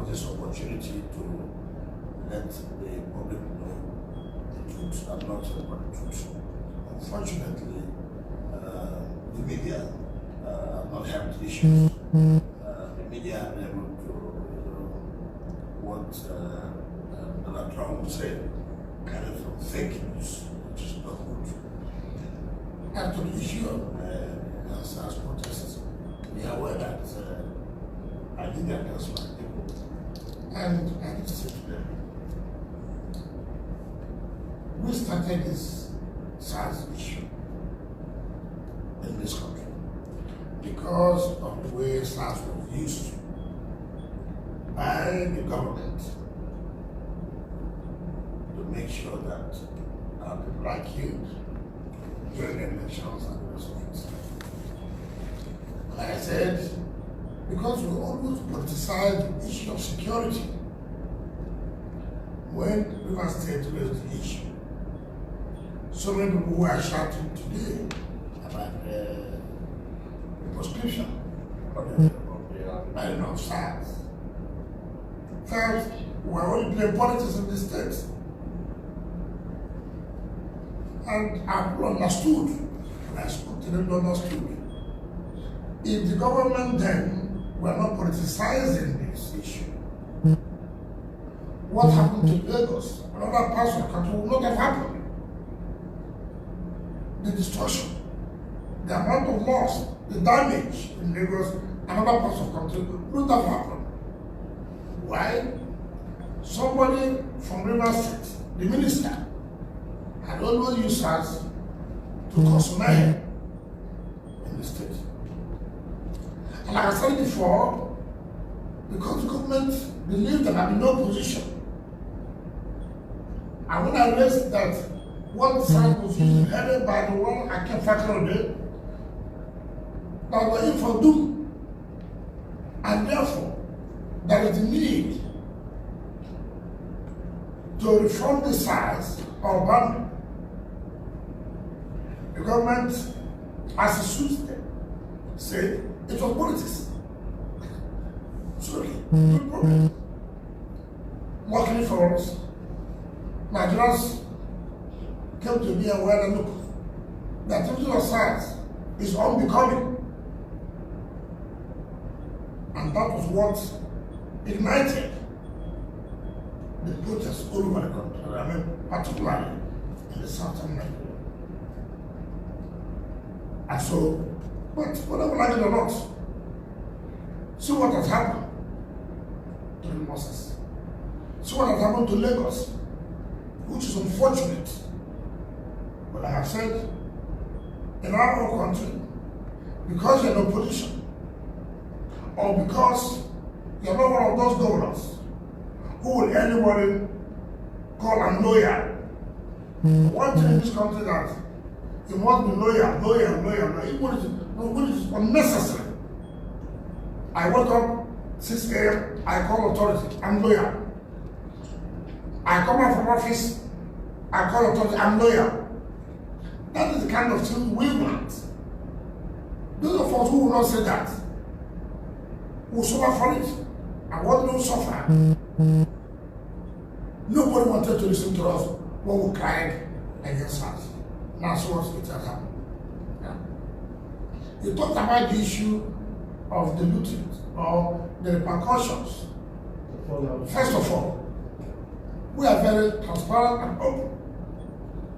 was this opportunity to let the public know the truth and not about the truth. Unfortunately, the media have not helped issues. The media are able to, what Donald Trump said, kind of from fake news, which is not good. As to the issue of SARS protests, be aware that I did address my people, and I did say to them, we started this SARS issue in this country because of the way SARS was used by the government to make sure that our people are killed during the elections and the rest of it. Like I said, because we always politicize the issue of security when Rivers State raised the issue. So many people who are shouting today about the prescription of the buying of SARS. First, we are only playing politics in this state. And I understood, and I spoke to them, understood. If the government then were not politicizing this issue, what happened to Lagos, another parts of the country, would not have happened. The destruction, the amount of loss, the damage in Lagos, and other parts of the country would not have happened. Why? Somebody from Rivers State, the minister, had always used SARS to cause mayhem in the state. And like I said before, because the government believed that I'm in no position. And when I raised that what SARS was using, headed by the one I kept faculty, that were in for doom. And therefore, there is a need to reform the SARS or ban. The government, as it suits them, said it was politics. Sorry, no problem. Luckily for us, Nigerians came to be aware that look, the activity of SARS is unbecoming. And that was what ignited the protests all over the country. I mean, particularly in the southern Nigeria. And so, but whether we like it or not, see what has happened to the Moses. See what has happened to Lagos, which is unfortunate. But I have said, in our own country, because you're in opposition, or because you're not one of those governors who will anybody call unloyal. One thing in this country that you must be loyal. Even it is unnecessary. I wake up 6 a.m., I call authority, I'm loyal. I come out from office, I call authority, I'm loyal. That is the kind of thing we want. Those of us who will not say that will suffer for it. And what we don't suffer, nobody wanted to listen to us when we cried against us. That's what it has happened. Yeah. You talked about the issue of the looting or the repercussions. First of all, we are very transparent and open.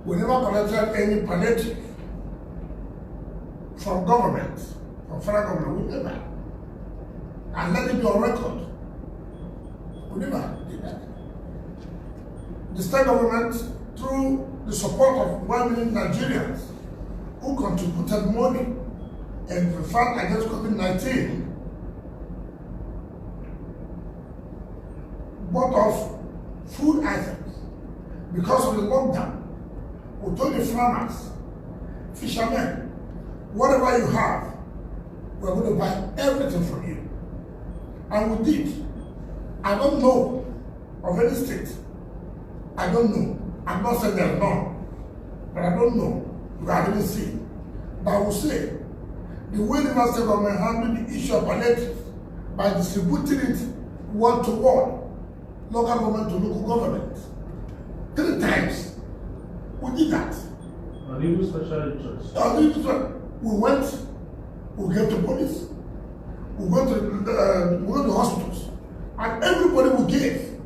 We never collected any palliative from government, from federal government. We never. And let it be on record. We never did that. The state government, through the support of 1 million Nigerians who contributed money in the fight against COVID-19, bought off food items because of the lockdown. We told the farmers, fishermen, whatever you have, we're going to buy everything from you. And we did. I don't know of any state. I don't know. I'm not saying there's none. But I don't know. Because I didn't see. But I will say, the way the state government handled the issue of palliative by distributing it word to word, local government to local government. 3 times. We did that. And even special interest. We went, we gave to police, we went to hospitals, and everybody we gave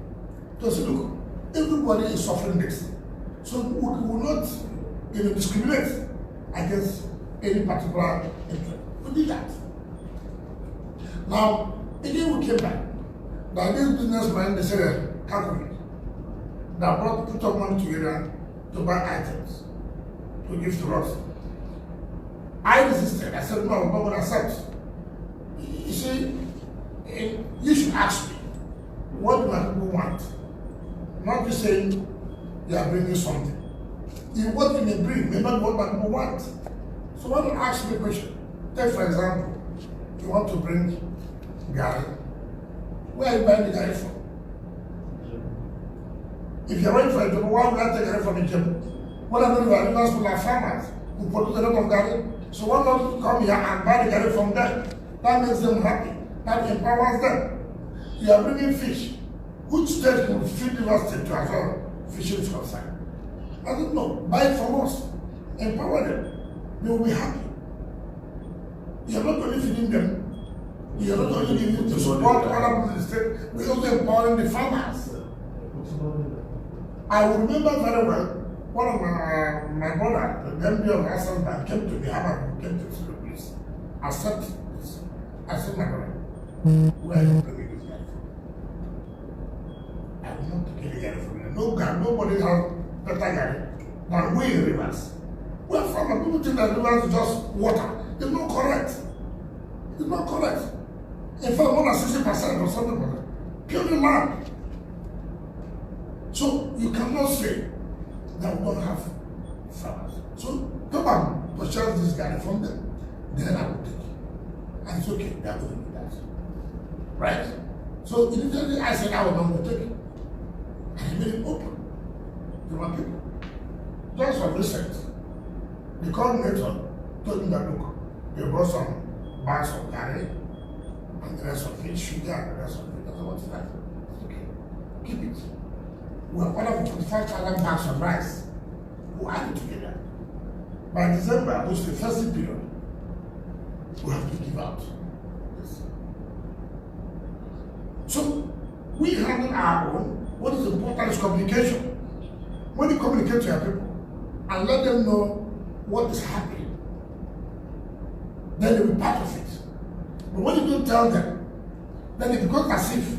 to say, look, everybody is suffering this. So we will not discriminate against any particular interest. We did that. Now, again we came back. Now this businessman, they said, calculate. That put up money together to buy items to give to us. I resisted. I said, no, I'm not going to accept. You see, you should ask me, what do my people want? Not just saying they are bringing something. What you may bring may not be what my people want. So why don't ask me a question? Take for example, you want to bring Gary. Where are you buying the Gary from? If you're waiting for a job, why would I take Gary from the job? What I know is that people are farmers who produce a lot of Gary. So why not come here and buy the Gary from them? That makes them happy. That empowers them. You are bringing fish. Which state will feed the state to as well fishing is concerned? I don't know. Buy it from us. Empower them. They will be happy. You are not only feeding them. You are not only giving to support other people in the state. We are also empowering the farmers. I will remember very well one of my brother, the MD of Assan Bank, came to me, came to the police. I said this. I said, my brother, where are you bringing this guy from? I will not take any guy from here. No guy, nobody has better guy than we in rivers. We are from people think that rivers is just water. It's not correct. It's not correct. In fact, more than 60% or something, purely land. So you cannot say that we don't have farmers. So come and purchase this guy from them. Then I will take it. And it's okay, they are going to do that. Right? So immediately I said I was not going to take it. And I made it open to my people. Just for recent, the coordinator told me that look, they brought some bags of garlic and the rest of it, sugar and the rest of it. I said, what is that? It's okay. Keep it. We have ordered 25,000 bags of rice. We'll add it together. By December, which is the festive period, we have to give out this. So we handle our own. What is important is communication. When you communicate to your people and let them know what is happening, then they will be part of it. But when you don't tell them, then it becomes as if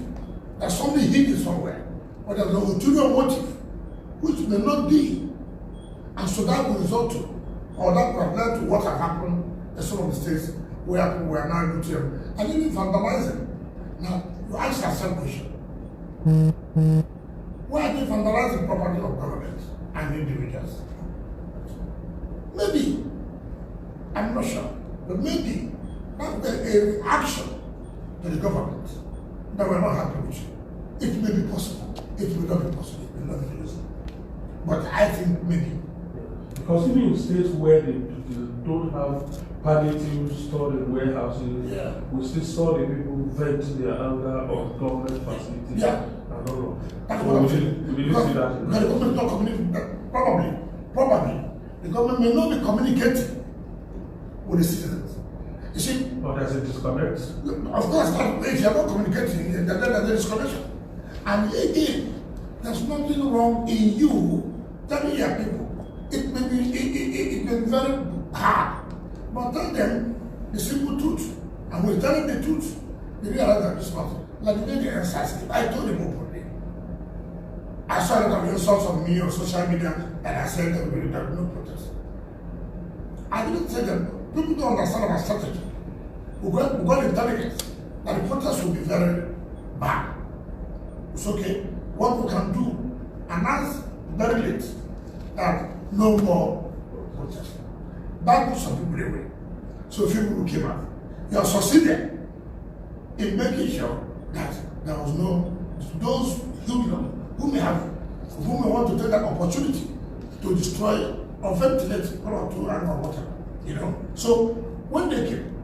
there's something hidden somewhere, or there's an ulterior motive, which may not be. And so that will result to, or that will have led to what has happened in some of the states where people were now able to, and even vandalizing. Now, you ask yourself a question. Why are they vandalizing property of government and individuals? Maybe, I'm not sure, but maybe that's a reaction to the government that we're not happy with you. It may be possible, it may not be possible, it may not be possible. But I think maybe. Because even in states where they don't have palliative stored in warehouses, we still saw the people vent their anger on government facilities. I don't know. That's so what I'm we didn't see that. Because the government is not communicating. Probably. The government may not be communicating with the citizens. You see? But there's a disconnect. Of course, if you're not communicating, then there's a disconnection. And again, there's nothing wrong in you telling your people. It may be very hard, but tell them the simple truth. And when you tell them the truth, they realize that it's not. Like the day insensitive, I told them openly. I saw a lot of insults on me on social media, and I said that there will be no protest. I didn't say that people don't understand our strategy. We got intelligence that the protest will be very bad. It's okay. What we can do, announce very late that no more protest. That puts some people away. So few people came out. You have succeeded in making sure that there was no, those who may want to take that opportunity to destroy or ventilate one or two and or whatever, you know. So when they came,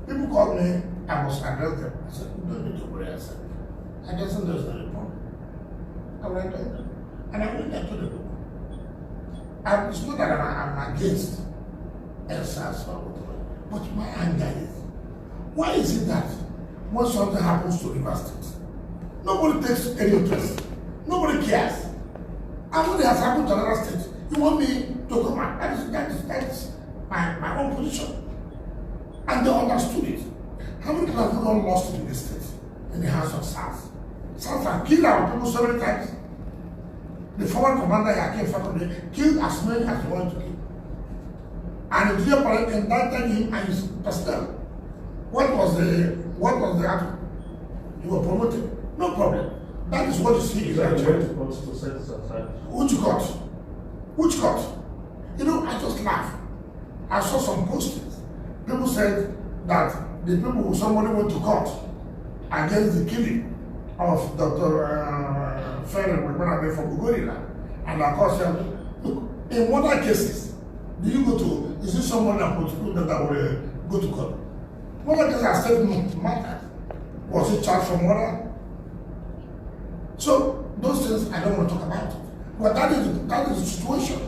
people called me, I must address them. I said, you don't need to worry. I said, I just said there's no problem. I went there. And I went there to the book. And it's not that I'm against EndSARS or whatever, but my anger is, why is it that when something happens to River State, nobody takes any interest, nobody cares, and when it has happened to another state, you want me to come out? That is my own position. And they understood it. How many people have we not lost in this state, in the hands of SARS? SARS have killed our people so many times. The former commander Yakin Fakode killed as many as he wanted to kill. And the clear parent indicted him and his personnel. What was the outcome? He was promoted. No problem. That is what you see in Nigeria. Which court? Which court? You know, I just laugh. I saw some postings. People said that the people, somebody went to court against the killing of Dr. Ferrer from Ugorila. And of course, look, in other cases, do you go to, is this someone that will go to court? One of the cases are statement matters. Was it charged for murder? So, those things I don't want to talk about it. But that is the situation.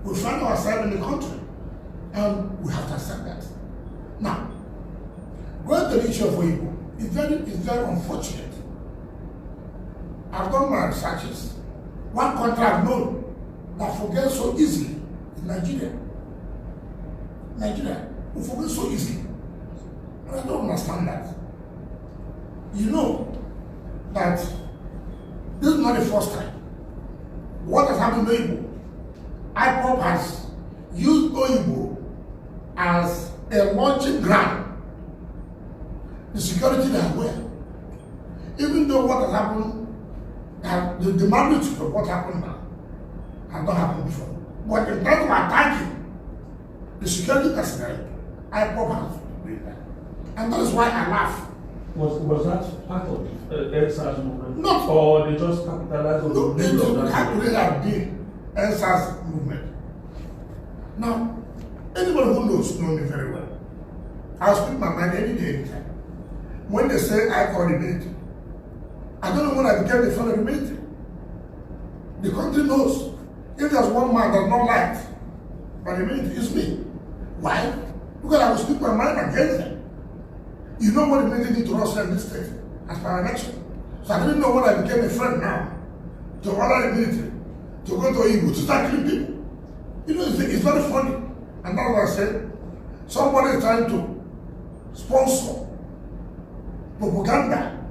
We find ourselves in the country, and we have to accept that. Now, going to the issue of Igbo, it's very unfortunate. I've done my researches. One country I've known that forgets so easily is Nigeria. Nigeria, we forget so easily. And I don't understand that. You know that this is not the first time. What has happened to Igbo? IPOP has used Oyibo as a launching ground. The security they are aware. Even though what has happened, the magnitude of what happened now has not happened before. But in terms of attacking the security personnel, IPOP has done that. And that is why I laugh. Was that part of the EndSARS movement? Not. Or they just capitalized on No, the middle of it that? had to really have been EndSARS movement. Now, anybody who knows me very well. I'll speak my mind any day, anytime. When they say I call the military, I don't know when I became the friend of the military. The country knows. If there's one man that's not liked by the military, it's me. Why? Because I will speak my mind against them. You know what the military did to us in this state as per election. So I didn't know when I became a friend now to order the military to go to Igbo to start killing people. You know, it's very funny. And that's what I said. Somebody is trying to sponsor propaganda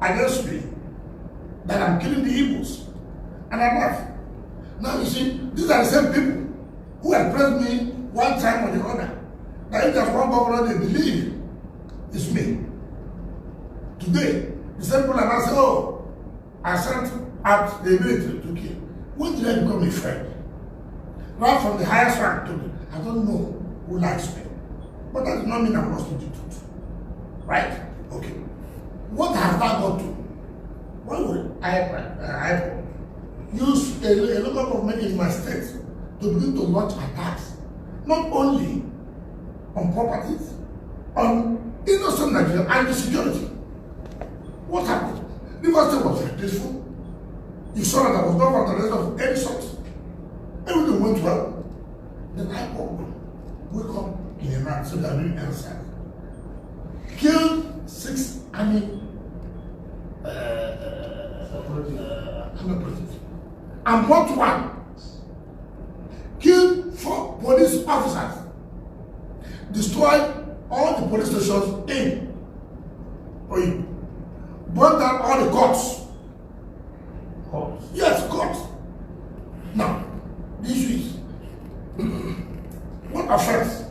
against me that I'm killing the Igbos. And I laugh. Now you see, these are the same people who have praised me one time or the other. That if there's one governor they believe, it's me. Today, the same people are now saying, oh, I sent out the military to kill. When did I become a friend? Right from the highest rank to me, I don't know who likes me. But that does not mean I'm lost to the truth. Right? Okay. What have I got to? Why would I use a local government in my state to begin to launch attacks? Not only on properties, on innocent Nigeria and the security. What happened? The state was very peaceful. You saw that there was no vandalism of any sort. Everything went well. Then I wake up in a night so that we answer. Killed 6 army operatives. And what one? Killed 4 police officers. Destroyed all the police stations in Oyibo. Burned down all the courts. Courts? Yes, courts. Now, the issue is, what offense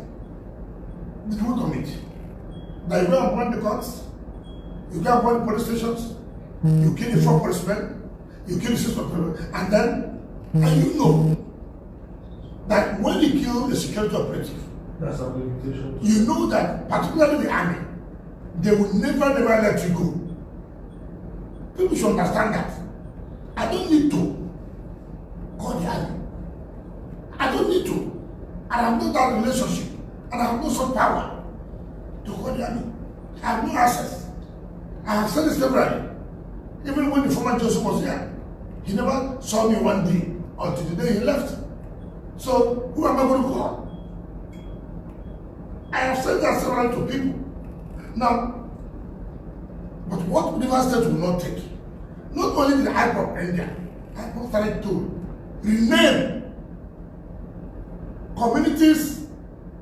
did we commit? That you go and burn the courts, you go and burn the police stations, you kill the 4 policemen, you kill the 6 people, and then, and you know that when you kill a security operative, that's a limitation. You know that, particularly the army, they will never let you go. People should understand that. I don't need to call the army. I don't need to. I have no that relationship, and I have no such power to call the army. I have no access. I have said this severally. Even when the former Joseph was here, he never saw me one day until the day he left. So who am I going to call? I have said that several to people. Now, but what River State will not take, not only the High Court of India, High Court started to rename communities'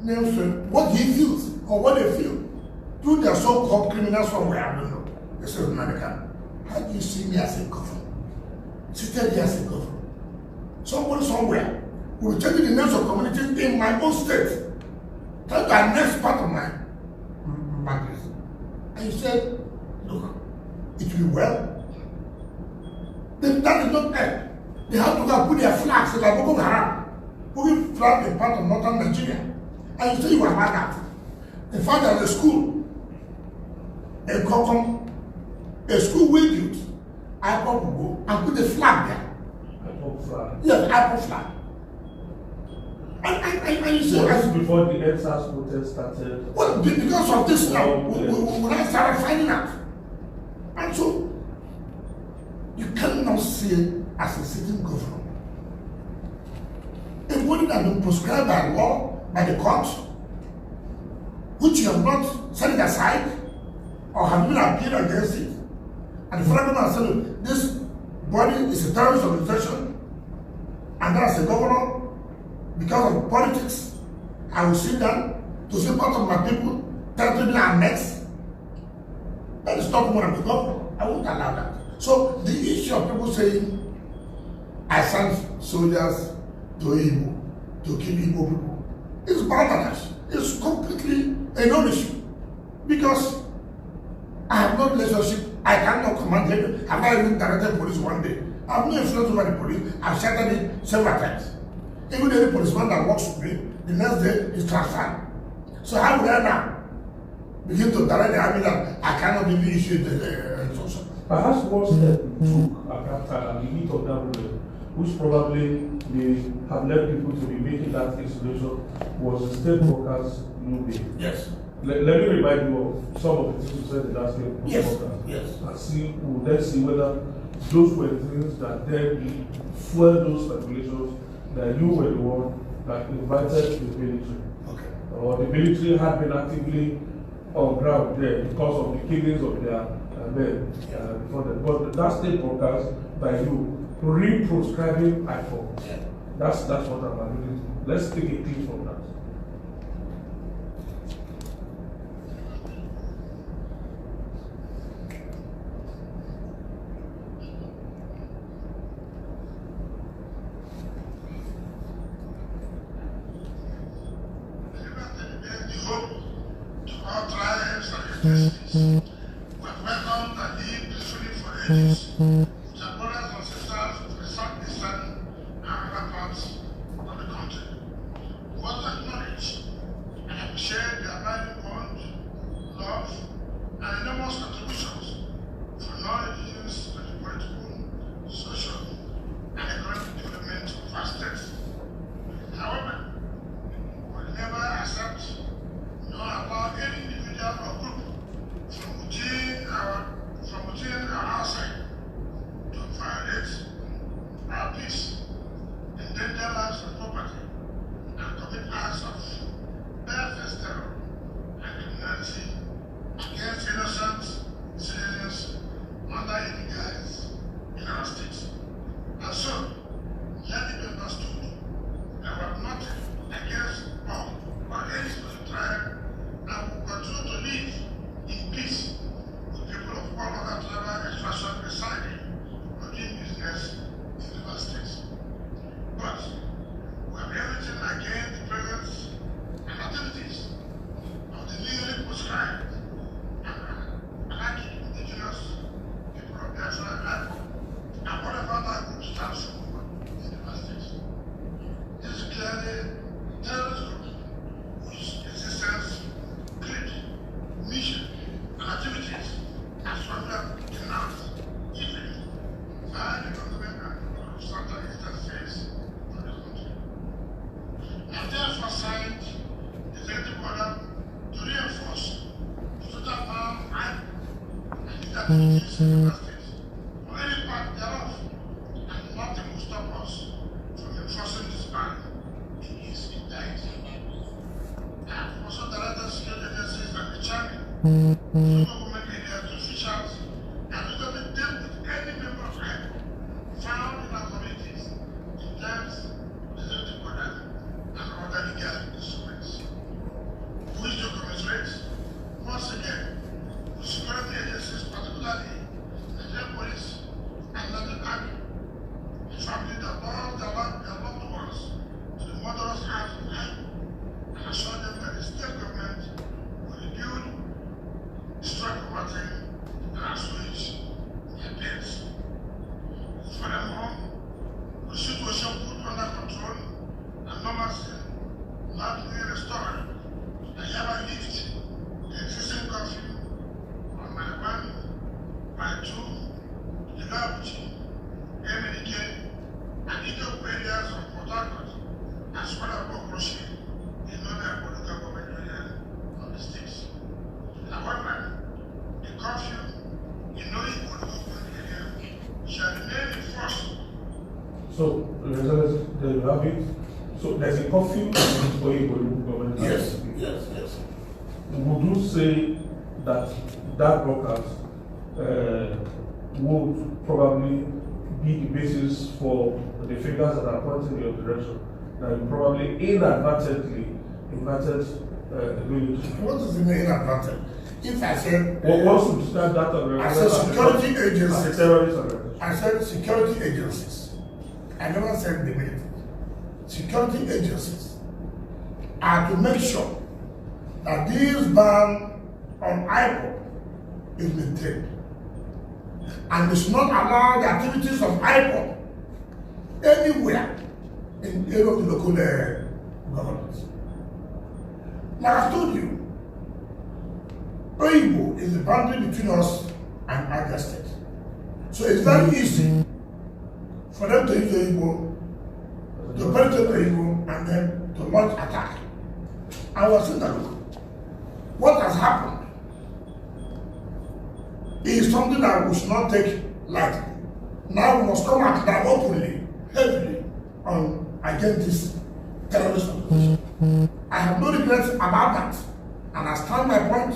names to what he feels or what they feel through their so-called criminals somewhere. I don't know. They say, American, how do you see me as a governor? Seated here as a governor. Somebody somewhere will be changing the names of communities in my own state. Tell the next part of my practice. And he said, look, it will be well. That is not end. They have to go and put their flags like Boko Haram. Putting flag in part of northern Nigeria. And you say you are like that. In fact, there's a school in Kokom, a school with youth. I will go and put the flag there. IPOB flag. Yes, IPOB flag. And you say, was before the EndSARS protest started? Well, because of this now, when I started finding out. And so, you cannot see it as a sitting governor. A body that has been prescribed by law, by the court, which you have not set it aside, or have been appealed against it. And the federal government said, this body is a terrorist organization, and that's the governor, because of politics, I will sit down to see part of my people territory annexed. That is not more of the governor. I won't allow that. So the issue of people saying, I sent soldiers to Igbo to kill Igbo people, is barbarous. It's completely a non-issue. Because I have no relationship, I cannot command them. Have I even directed police one day? I have no influence over the police. I've shattered it several times. Even any policeman that works with me, the next day is transferred. So how would I now begin to direct the army that I cannot give you issue the instruction? Perhaps one step you took at that time, at the heat of that moment, which probably may have led people to be making that installation, was the state workers' new day. Yes. Let me remind you of some of the things you said in that state workers. Yes. And see, let's see whether those were the things that then fueled those speculations that you were the one that invited the military. Okay. Or the military had been actively on ground there because of the killings of their men before them. But that state broadcast by you re-proscribing IPOB. Yeah. That's what I'm alluding to. Let's take a clip from that. We have welcomed and lived peacefully for ages. With our brothers and sisters of the southeastern and other parts of the country. We want to acknowledge and appreciate the abiding bond, love, and enormous contributions for non-indigenous to the political, social, and economic development of our states. However, we will never accept nor allow any individual or group from within our outside to violate our peace, endanger lives and property, and commit acts of barefaced terror and criminality against innocent citizens under any guise in our state. And so, let it be understood that we have nothing against or any specific tribe, and will continue to live in peace with people of all other tribal extraction residing or doing business in the states. But we have everything against the presence and activities of the legally prescribed and anarchic indigenous people of Biafra and whatever other groups stands for in the states. This is clearly terrorist group whose existence, creed, mission, and activities are strongly denounced, even by the government of Southern Eastern states of the country. And therefore signed the executive order to reinforce the total power and the activities in the states some government areas to officials, and because they deal with any member of IPOB found in our communities in terms of the borders and other legal instruments. We wish to commiserate once again with security agencies, particularly the Nigerian police and Nigerian army, the family that lost their loved ones to the murderous hands of IPOB, and assure them that the state government will rebuild strike poverty and assuage their pains. Furthermore, the situation put under control and normalcy not being restored, I hereby lift the existing curfew on my 1, my 2, the Labuchi, Emenike, and Itoku areas of Port Harcourt, as well as Bokroshi in other local government areas of the states. However, the curfew in no equal government area shall remain in force. So, there you have it. So, there's a curfew for equal government area. Yes. Would you say that workers would probably be the basis for the figures that are pointing in your direction, that you probably inadvertently invited doing it? What is the inadvertent? If I said What should start that I said security agencies. as a terrorist organization? I said security agencies. I never said the military. Security agencies are to make sure that this ban on IPOB is maintained. And they should not allow the activities of IPOB anywhere in any of the local governments. Now, I've told you, Oyibo is the boundary between us and Abia State. So it's very easy for them to use Oyibo, to penetrate Oyibo, and then to launch attack. I was saying that, look, what has happened is something that we should not take lightly. Now we must come at that openly, heavily, against this terrorist organization. I have no regrets about that, and I stand my point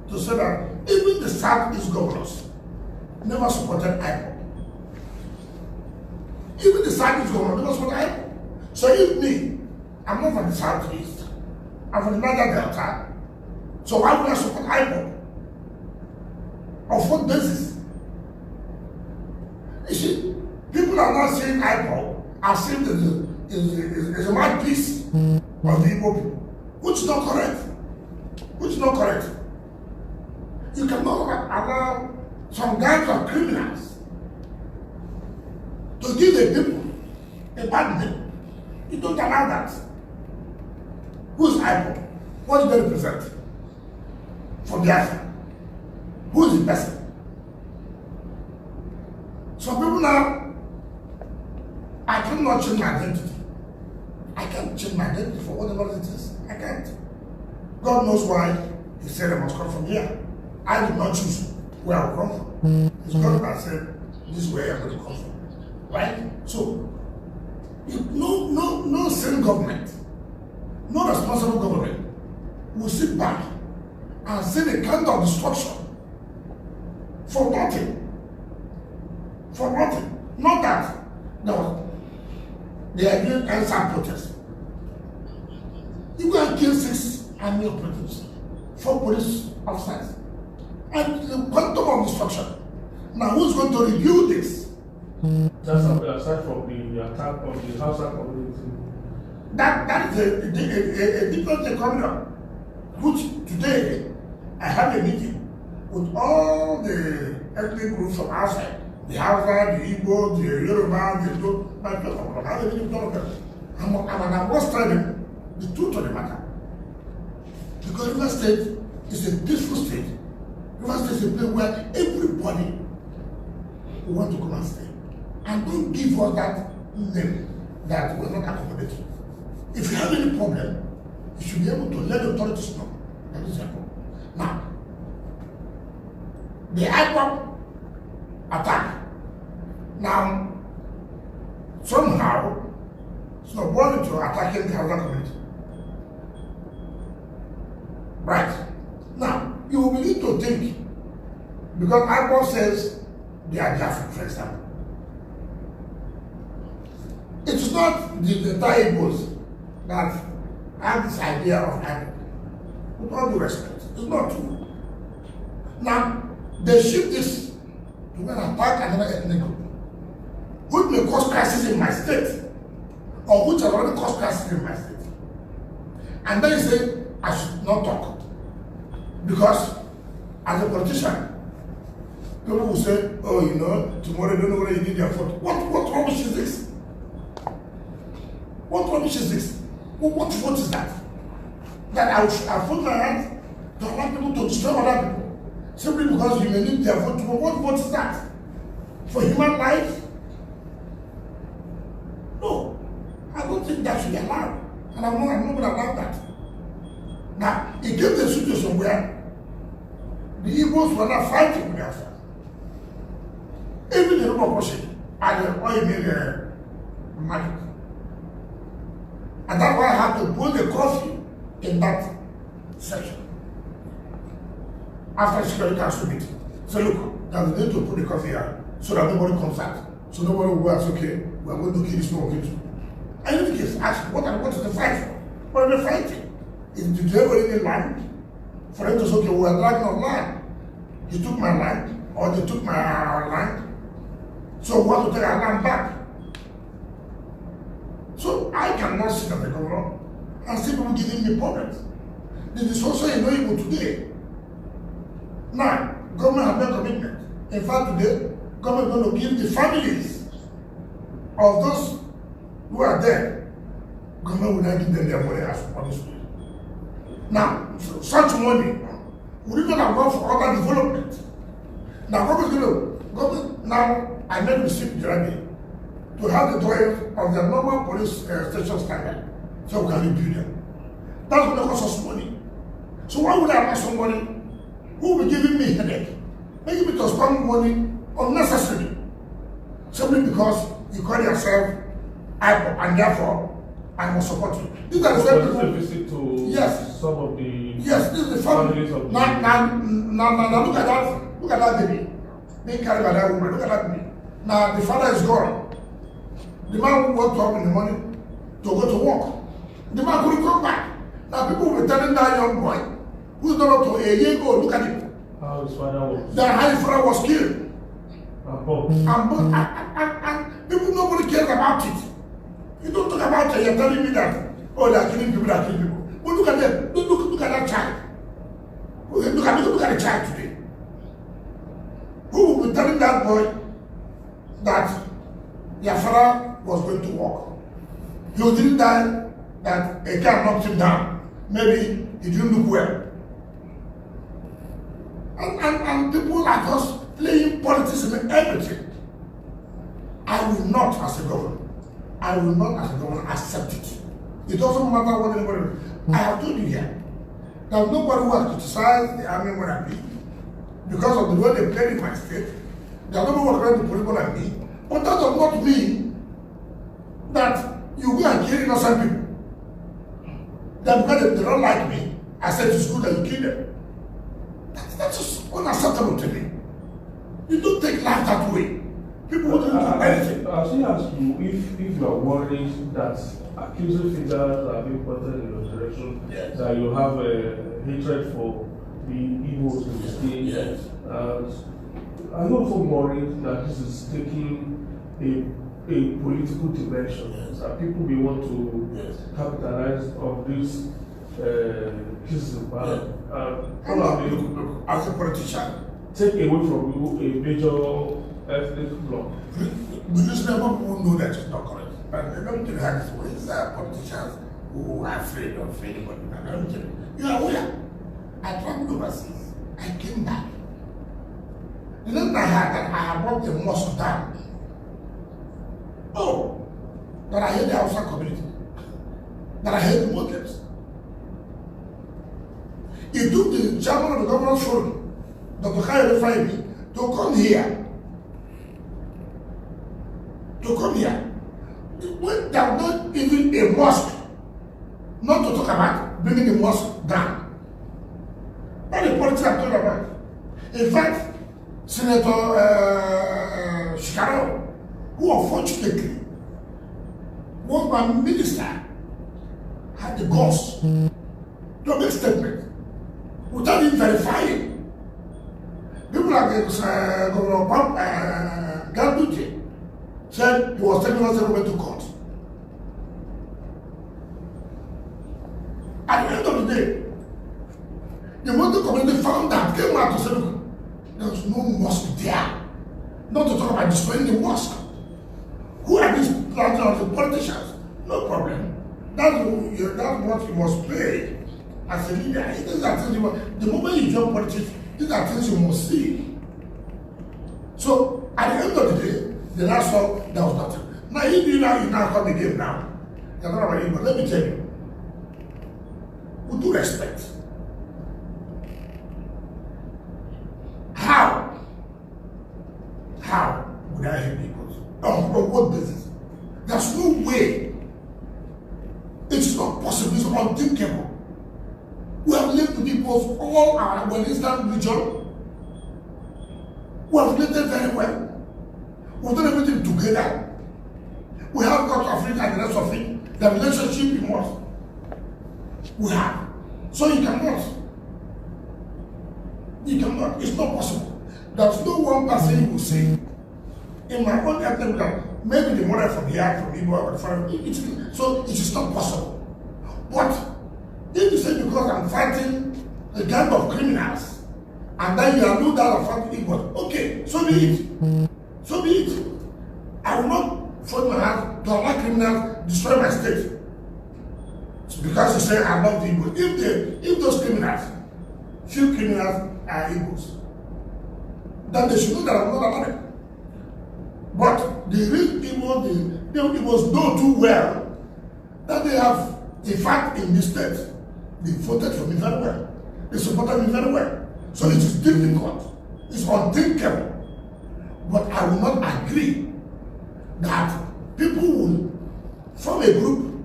to say that even the Southeast governors never supported IPOB. Even the Southeast governors never supported IPOB. So if me, I'm not from the Southeast, I'm from the Niger Delta, so why would I support IPOB? On what basis? You see, people are not seeing IPOB as if it is a mouthpiece of the Igbo people, which is not correct. You cannot allow some gangs of criminals to give the people a bad name. You don't allow that. Who's IPOB? What do they represent? For Biafra. Who is the person? Some people now, I cannot change my identity. I can't change my identity for whatever it is. I can't. God knows why He said I must come from here. I did not choose where I will come from. It's God that said, this is where I'm going to come from. Right? So, no sane government, no responsible government will sit back and see the kind of destruction for nothing. Not that they are doing answer protest. You go and kill 6 army operatives, 4 police officers, and the quantum of destruction. Now, who's going to review this? That's aside from the attack on the Hausa community. That is a different economy. Which today, I had a meeting with all the ethnic groups from outside. The Hausa, the Igbo, the Yoruba, the Ido, I had a meeting with all of them. And I was telling the truth of the matter. Because River State is a peaceful state. River State is a place where everybody will want to come and stay. And don't give us that name that we're not accommodating. If you have any problem, you should be able to let the authorities know that is your problem. Now, the IPOB attack. Now, somehow, it's not born into attacking the Hausa community. Right. Now, you will begin to think Because Bible says they are Biafran, for example. It's not the entire Igbos that have this idea of Bible. With all due respect, it's not true. Now, they shift this to when I attack another ethnic group, which may cause crisis in my state, or which has already caused crisis in my state. And then you say, I should not talk. Because as a politician, people will say, oh, you know, tomorrow you don't know whether you need your vote. What rubbish is this? What rubbish is this? What vote is that? That I put my hands to allow people to destroy other people. Simply because you may need their vote. What vote is that? For human life? No. I don't think that should be allowed. And I'm not going to allow that. Now, it came to a situation where the Igbos were not fighting with Biafra. Even the Yoruba portion had an oil mill magic. And that's why I had to put the curfew in that section. After the Security Council meeting. So look, that we need to put the curfew here so that nobody comes out. So nobody will ask, okay, we are going to kill this one, okay. And in the case, ask, what is the fight for? What are they fighting? Is they already land? For them to say, okay, we are dragging on land. You took my land, or they took my land. So we want to take our land back. So I cannot sit as the governor and see people giving me problems. This is also illegal today. Now, government has made commitment. In fact, today, government is going to give the families of those who are dead, government will not give them their money as punishment. Now, such money would not have gone for other development. Now, government now, I made the ship journey to have the toilets of the normal police station standard so we can rebuild them. That's going to cost us money. So why would I have somebody who will be giving me headache, making me to spend money unnecessarily, simply because you call yourself IPOP and therefore I must support you. These are the same people. A visit to yes. Some of the yes, this is the families of the now look at that baby being carried by that woman. Look at that baby. Now the father is gone. The man who went up in the morning to go to work. The man couldn't come back. Now people will be telling that young boy who's not up to a year old, look at him. How his father was. How his father was killed. And people, nobody cares about it. You don't talk about it, you're telling me that, oh, they are killing people, they are killing people. But look at them, look at that child. Look at the child today. Who will be telling that boy that their father was going to work? He didn't die, that a car knocked him down. Maybe he didn't look well. And people are just playing politics in everything. I will not, as a governor, accept it. It doesn't matter what anybody. I have told you here. There's nobody who has criticized the army more than me because of the way they played in my state. There's nobody who has read the political than me. But that does not mean that you go and kill innocent people. That because they don't like me, I said it's good that you kill them. That's just unacceptable to me. You don't take life that way. People wouldn't do anything. I should ask you if you are worried that accusing figures are being pointed in your direction, yes, that you have a hatred for the Igbos in the state. Yes. Are you also worried that this is taking a political dimension? Yes. That people may want to, yes, capitalize on this criticism? Look, as a politician, take away from you a major ethnic bloc. People know that it's not correct. But let me tell you how this works. Politicians who are afraid of anybody. Let me tell you, you are aware. I traveled overseas. I came back. The next I had that I had brought the mosque down. Oh, that I hate the Hausa community. That I hate the Muslims. It took the chairman of the governor's forum, Dr. Khairi Fahimi, to come here. When there was not even a mosque, not to talk about bringing the mosque down. That's the politics I'm talking about. In fact, Senator Shikaro, who unfortunately was my minister, had the guts to make statement without even verifying. People like Governor Ganduje said he was telling us that we went to court. At the end of the day, the Muslim community found out, came out to say, look, there was no mosque there. Not to talk about destroying the mosque. Who are these the politicians? No problem. That's what you must pay as a leader. These are things the moment you join politics, these are things you must see. So at the end of the day, the last one, there was nothing. Now if you now come again now. You're not about it, but let me tell you. With due respect. How would I help people? On what basis? There's no way. It's not possible, it's unthinkable. We have lived with people of all our Western region. We have lived very well. We've done everything together. We have got Africa and the rest of it. The relationship we must. We have. So you cannot. It's not possible. There's no one person who will say, in my own ethnic group, maybe the mother from here, from Igbo, or from so it is not possible. But if you say because I'm fighting a gang of criminals, and then you are no doubt of fighting Igbo, okay, so be it. So be it. I will not fold my hand to allow criminals destroy my state. It's because you say I love the Igbo. If those criminals, few criminals are Igbos, then they should know that I'm not allowed. But the real Igbo, the Igbos know too well that they have, in fact, in this state, they voted for me very well. They supported me very well. So it is difficult. It's unthinkable. But I will not agree that people will form a group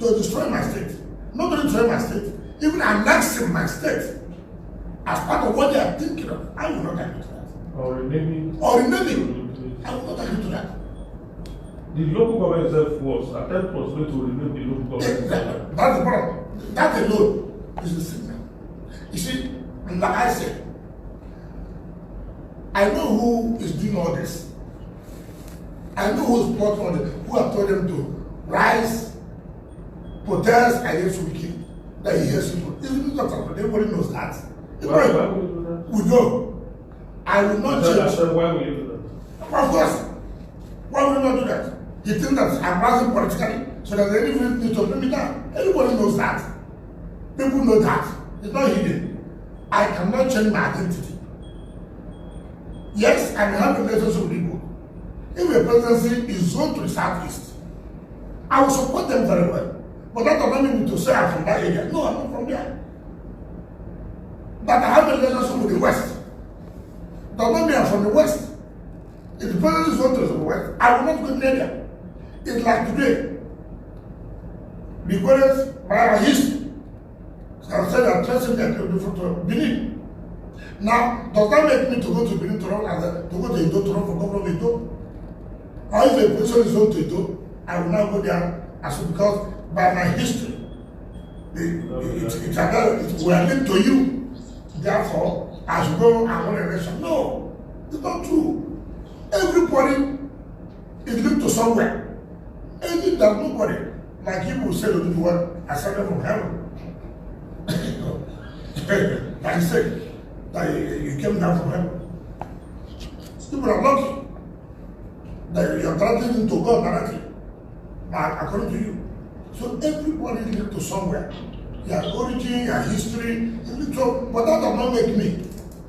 to destroy my state. Not only destroy my state, even annexing my state as part of what they are thinking of. I will not agree to that. Or renaming. I will not agree to that. The local government itself was attempt was made to rename the local government. That's the problem. That alone is the signal. You see, and like I said, I know who is doing all this. I know who's plotting all this, who have told them to rise, protest against Wike, that he hears people. Everybody knows that. Why will you do that? We know. I will not change. Why will you do that? Of course. Why will you not do that? You think that I'm rising politically so that they even need to bring me down. Everybody knows that. People know that. It's not hidden. I cannot change my identity. Yes, I may have a relationship with people. If a presidency is zoned to the southeast, I will support them very well. But that does not mean to say I'm from that area. No, I'm not from there. But I have a relationship with the west. Does not mean I'm from the west. If the president is zoned to the west, I will not go near them. It's like today. The Koreans, by our history, have said that tracing them to Benin. Now, does that make me to go to Benin to run to go to Edo to run for governor of Edo? Or if a position is zoned to Edo, I will not go there as well, because by my history, we are linked to you. Therefore, I should go and win an election. No, it's not true. Everybody is linked to somewhere. And if there's nobody, like you will say to the word, I started from heaven. Like you said, that you came down from heaven. People are lucky that you're traveling to God directly, according to you. So everybody is linked to somewhere. Your origin, your history, but that does not make me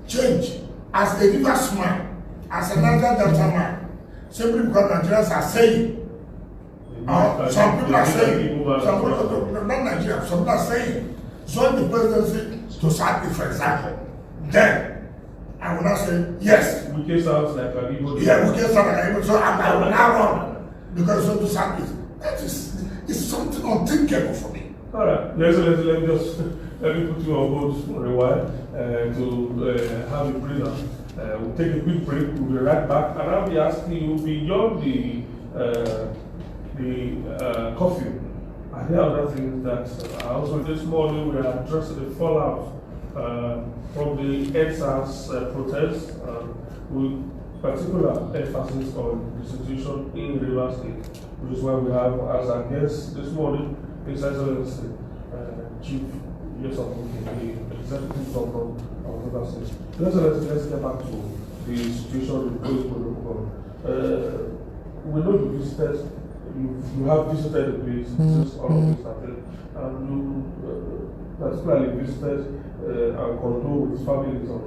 change as a Rivers man, as a Niger Delta man, simply because Nigerians are saying, some people are saying, some people, not Nigerians, some people are saying, join the presidency to Saudi, for example. Then I will not say yes. Wike sounds like an Igbo. Yeah, Wike sounds like an Igbo. So I will now run because so to Saudi. That is something unthinkable for me. All right, let me put you on hold for a while to have a breather. We'll take a quick break. We'll be right back, and I'll be asking you beyond the curfew. Are there other things that also this morning we are addressing the fallout from the EndSARS protest with particular emphasis on the situation in Rivers State, which is why we have as our guest this morning His Excellency Chief Yusuf, the Executive Governor of Rivers State. Let's get back to the situation with Wike. We know you visited. You have visited the place since all of this started, and you particularly visited and condoled with families of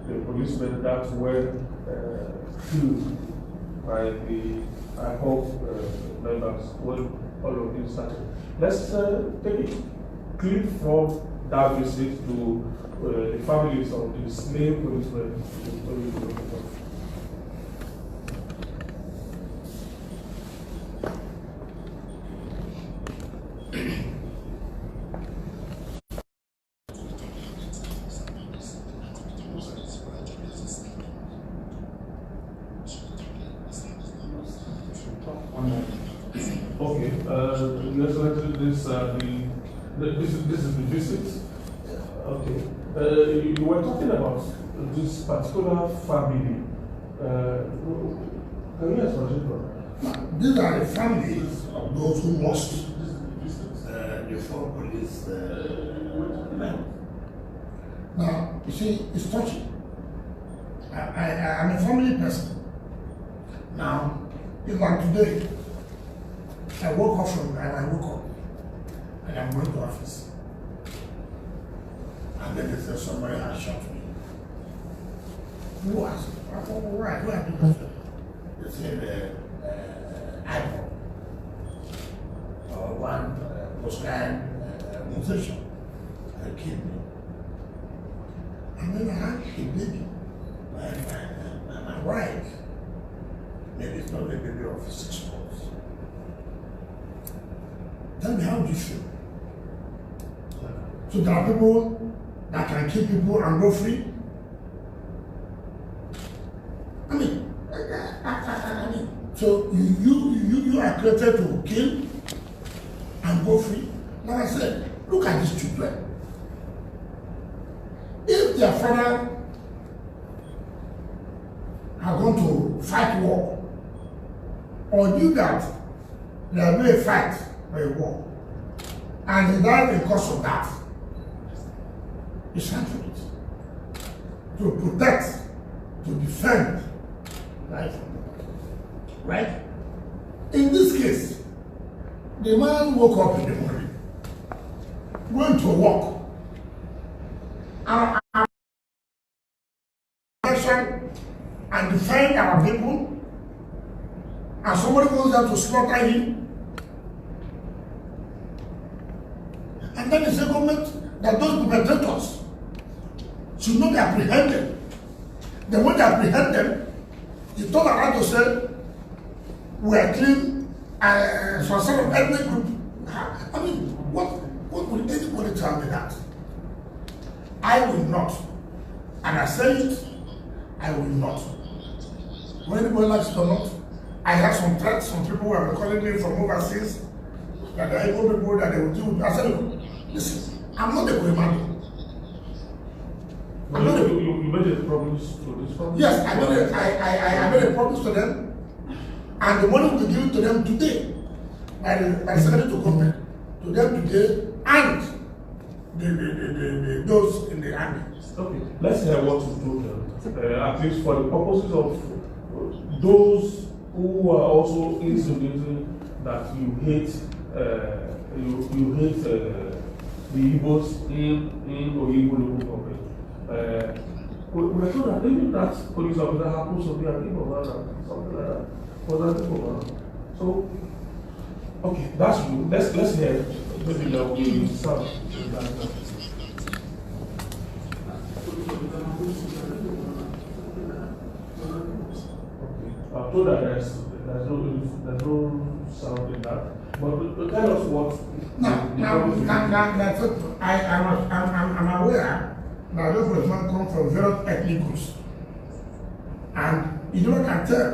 the policemen that were killed by the IPOB members when all of this started. Let's take a clip from that visit to the families of the slain policemen. Okay, let's this is the visit. Okay, you were talking about this particular family. Can you explain? These are the families of those who lost the four police men. Now, you see, it's touching. I'm a family person. Now, it's like today. I woke up and I'm going to office. And then they said somebody has shot me. Who was it? I thought, right, who happened to it? They said iPhone. One post-crime musician killed me. And then I had a baby. My wife. Maybe it's not a baby of 6 months. Tell me, how do you feel? So there are people that can kill people and go free? I mean, so you are created to kill and go free? Like I said, look at these children. If their father had gone to fight war, or knew that there will be a fight or a war, and he died because of that, he sent for it. To protect, to defend life. Right? In this case, the man woke up in the morning, went to work, and defend our people, and somebody goes there to slaughter him. And then the government that those perpetrators should not be apprehended. Then when they apprehend them, he told around to say, we are clean for some of ethnic group. I mean, what would anybody tell me that? I will not. And I say it, I will not. When anybody likes it or not, I have some threats from people who have been calling me from overseas, that there are evil people that they will deal with. I said, look, listen, I'm not a Bohemian. You made a promise to this family? Yes, I made a promise to them, and the money will be given to them today by the Secretary to Government, to them today, and those in the army. Okay, let's hear what you told them, at least for the purposes of those who are also insinuating that you hate you hate the Igbos in Oyigbo local government. We're told that maybe that police officer happens to be an Igbo man or something like that. Was that Igbo man? So, okay, that's true. Let's hear it. Maybe there will be some. I'm told that there's no sound in that. But tell us what. I'm aware that those policemen come from various ethnic groups. And you never can tell.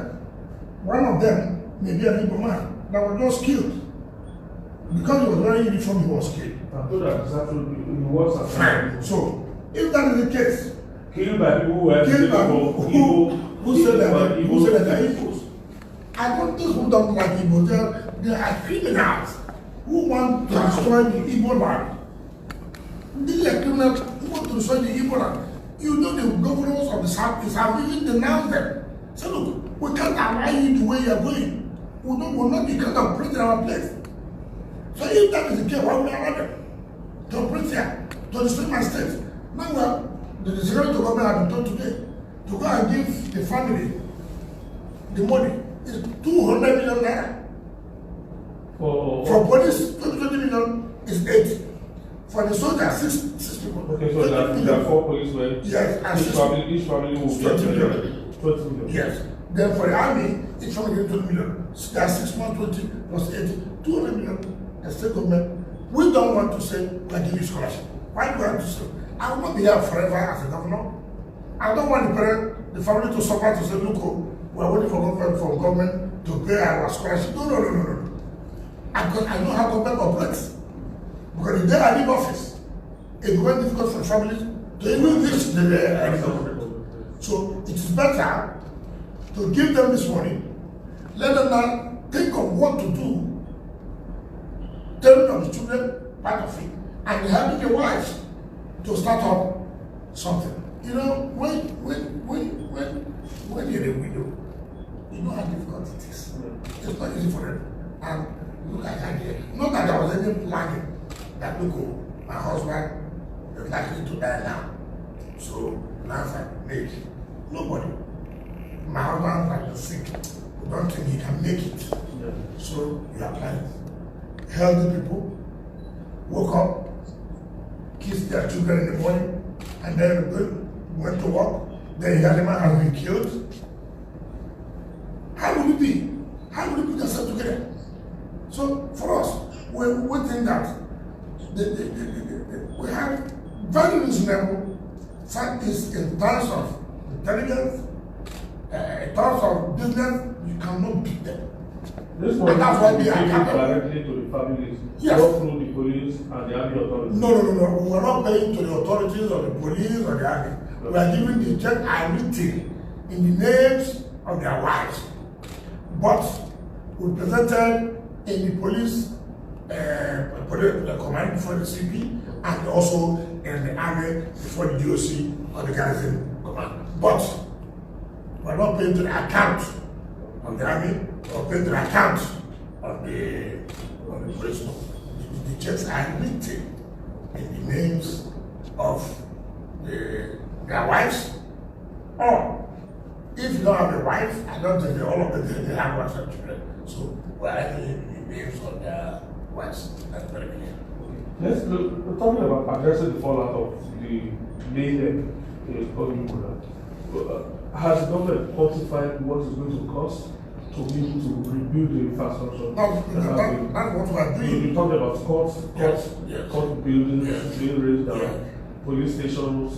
One of them may be an Igbo man that was just killed. Because he was wearing uniform, he was killed. I thought that exactly he was Fine. So, if that is the case, killed by people who were killed by who said that they're Igbos. I don't think who don't like Igbos. They are criminals who want to destroy the Igbo land. These are criminals who want to destroy the Igbo land. You know the governors of the Southeast have even denounced them. So look, we can't allow you the way you are going. We will not be kind of operating our place. So if that is the case, why would I allow them to operate here, to destroy my state? Now, the security government have been told today to go and give the family the money. It's 200 million naira. For police, 20 million is 8. For the soldiers, 6 people. Okay, so there are 4 policemen. Yes, and each family will get 20 million. Yes. Then for the army, each family gets 20 million. So there are 6 months, 20 plus 8, 200 million. The state government, we don't want to say we are giving you scholarship. Why do we have to say? I will not be here forever as a governor. I don't want the family to suffer to say, look, we are waiting for government to pay our scholarship. No. Because I know how government operates. Because the day I leave office, it's very difficult for families to even reach the government. So it is better to give them this money, let them now think of what to do, telling of the children part of it, and helping the wives to start up something. You know, when you're a widow, you know how difficult it is. It's not easy for them. And look at that here. Not that there was any planning that look, my husband is likely to die now. So now I make it. Nobody. My husband is sick. We don't think he can make it. So you are planning. Healthy people woke up, kissed their children in the morning, and then went to work. Then the animal has been killed. How will it be? How will you put yourself together? So for us, we think that we have very reasonable scientists in terms of intelligence, in terms of business. You cannot beat them. This one that's why they are directly to the families, yes. Not through the police and the army authorities. No. We are not paying to the authorities or the police or the army. No. We are giving the check and written in the names of their wives. But we presented in the police, the command before the CP, and also in the army before the DOC or the garrison command. But we are not paying to the account of the army or paying to the account of the police. The checks are written in the names of their wives. Or if you don't have a wife, I don't think all of them they have wives and children. So we are writing the names of their wives. That's very clear. Let's look, we're talking about addressing the fallout of the main has the government quantified what it's going to cost to be able to rebuild the infrastructure? That's what we are doing. You're talking about court buildings, being raised down, police stations.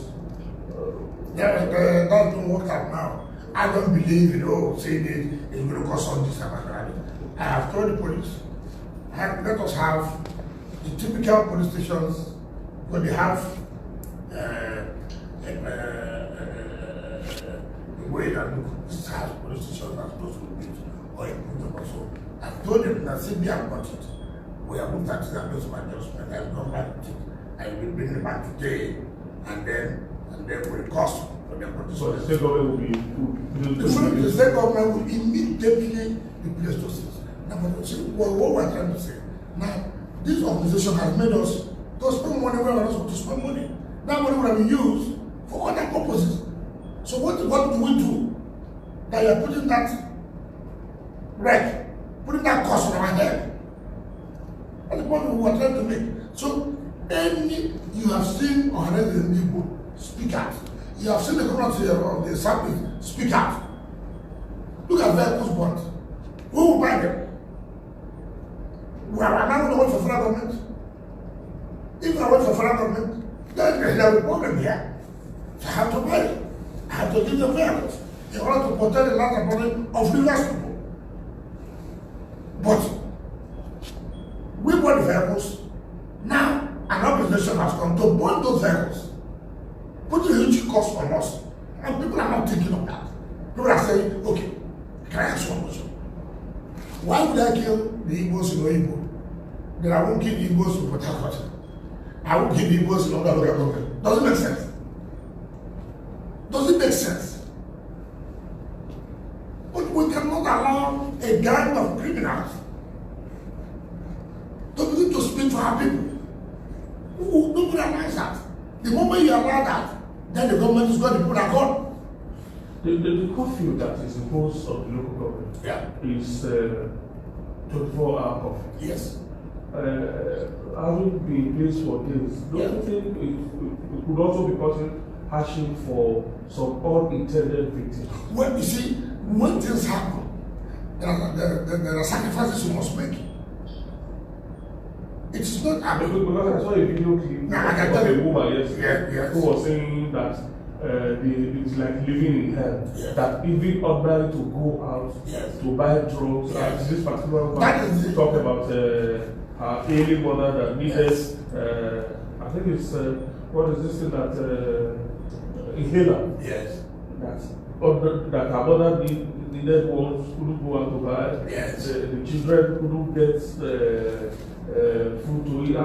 That don't work out now. I don't believe, saying it's going to cost all this amount. I have told the police, let us have the typical police stations where they have the way that this has police stations are supposed to be built or improve them also. I've told them that since they have got it, we have looked at it and those adjustments. I've gone back to it. I will bring them back today, and then will cost for them. So the state government will be the state government will immediately replace those things. Now, what we're trying to say now, this organization has made us to spend money where we're not supposed to spend money. That money will be used for other purposes. So what do we do? That you're putting that wreck, putting that cost on our head. That's the point we are trying to make. So you have seen organized people speak out. You have seen the community of the Southeast speak out. Look at vehicles bought. Who will buy them? We are now going to wait for federal government. If I wait for federal government, then there will be a problem here. So I have to buy it. I have to give them vehicles in order to and parcel of rivers people. But we bought the vehicles. Now an organization has come to burn those vehicles, put a huge cost on us, and people are not thinking of that. People are saying, okay, can I ask one question? Why would I kill the Igbos in Oyibo? Then I won't kill the Igbos in Port Harcourt. I won't kill the Igbos in other local government. Does it make sense? Does it make sense? But we cannot allow a gang of criminals to begin to speak to our people. Who don't realize that. The moment you allow that, then the government is going to put a gun. The curfew that is imposed on the local government is 24-hour curfew. Yes. Having been in place for days, don't you think it could also be causing hardship for some unintended victims? Well, you see, when things happen, there are sacrifices you must make. It's not happening. Because I saw a video clip of a woman yesterday who was saying that it's like living in hell. Yes. That even ordinary to go out to buy drugs. Yes. This particular woman talked about her ailing mother that needed, I think it's, what is this thing that, inhaler? Yes. That her mother needed ones, couldn't go out to buy. Yes. The children couldn't get food to eat.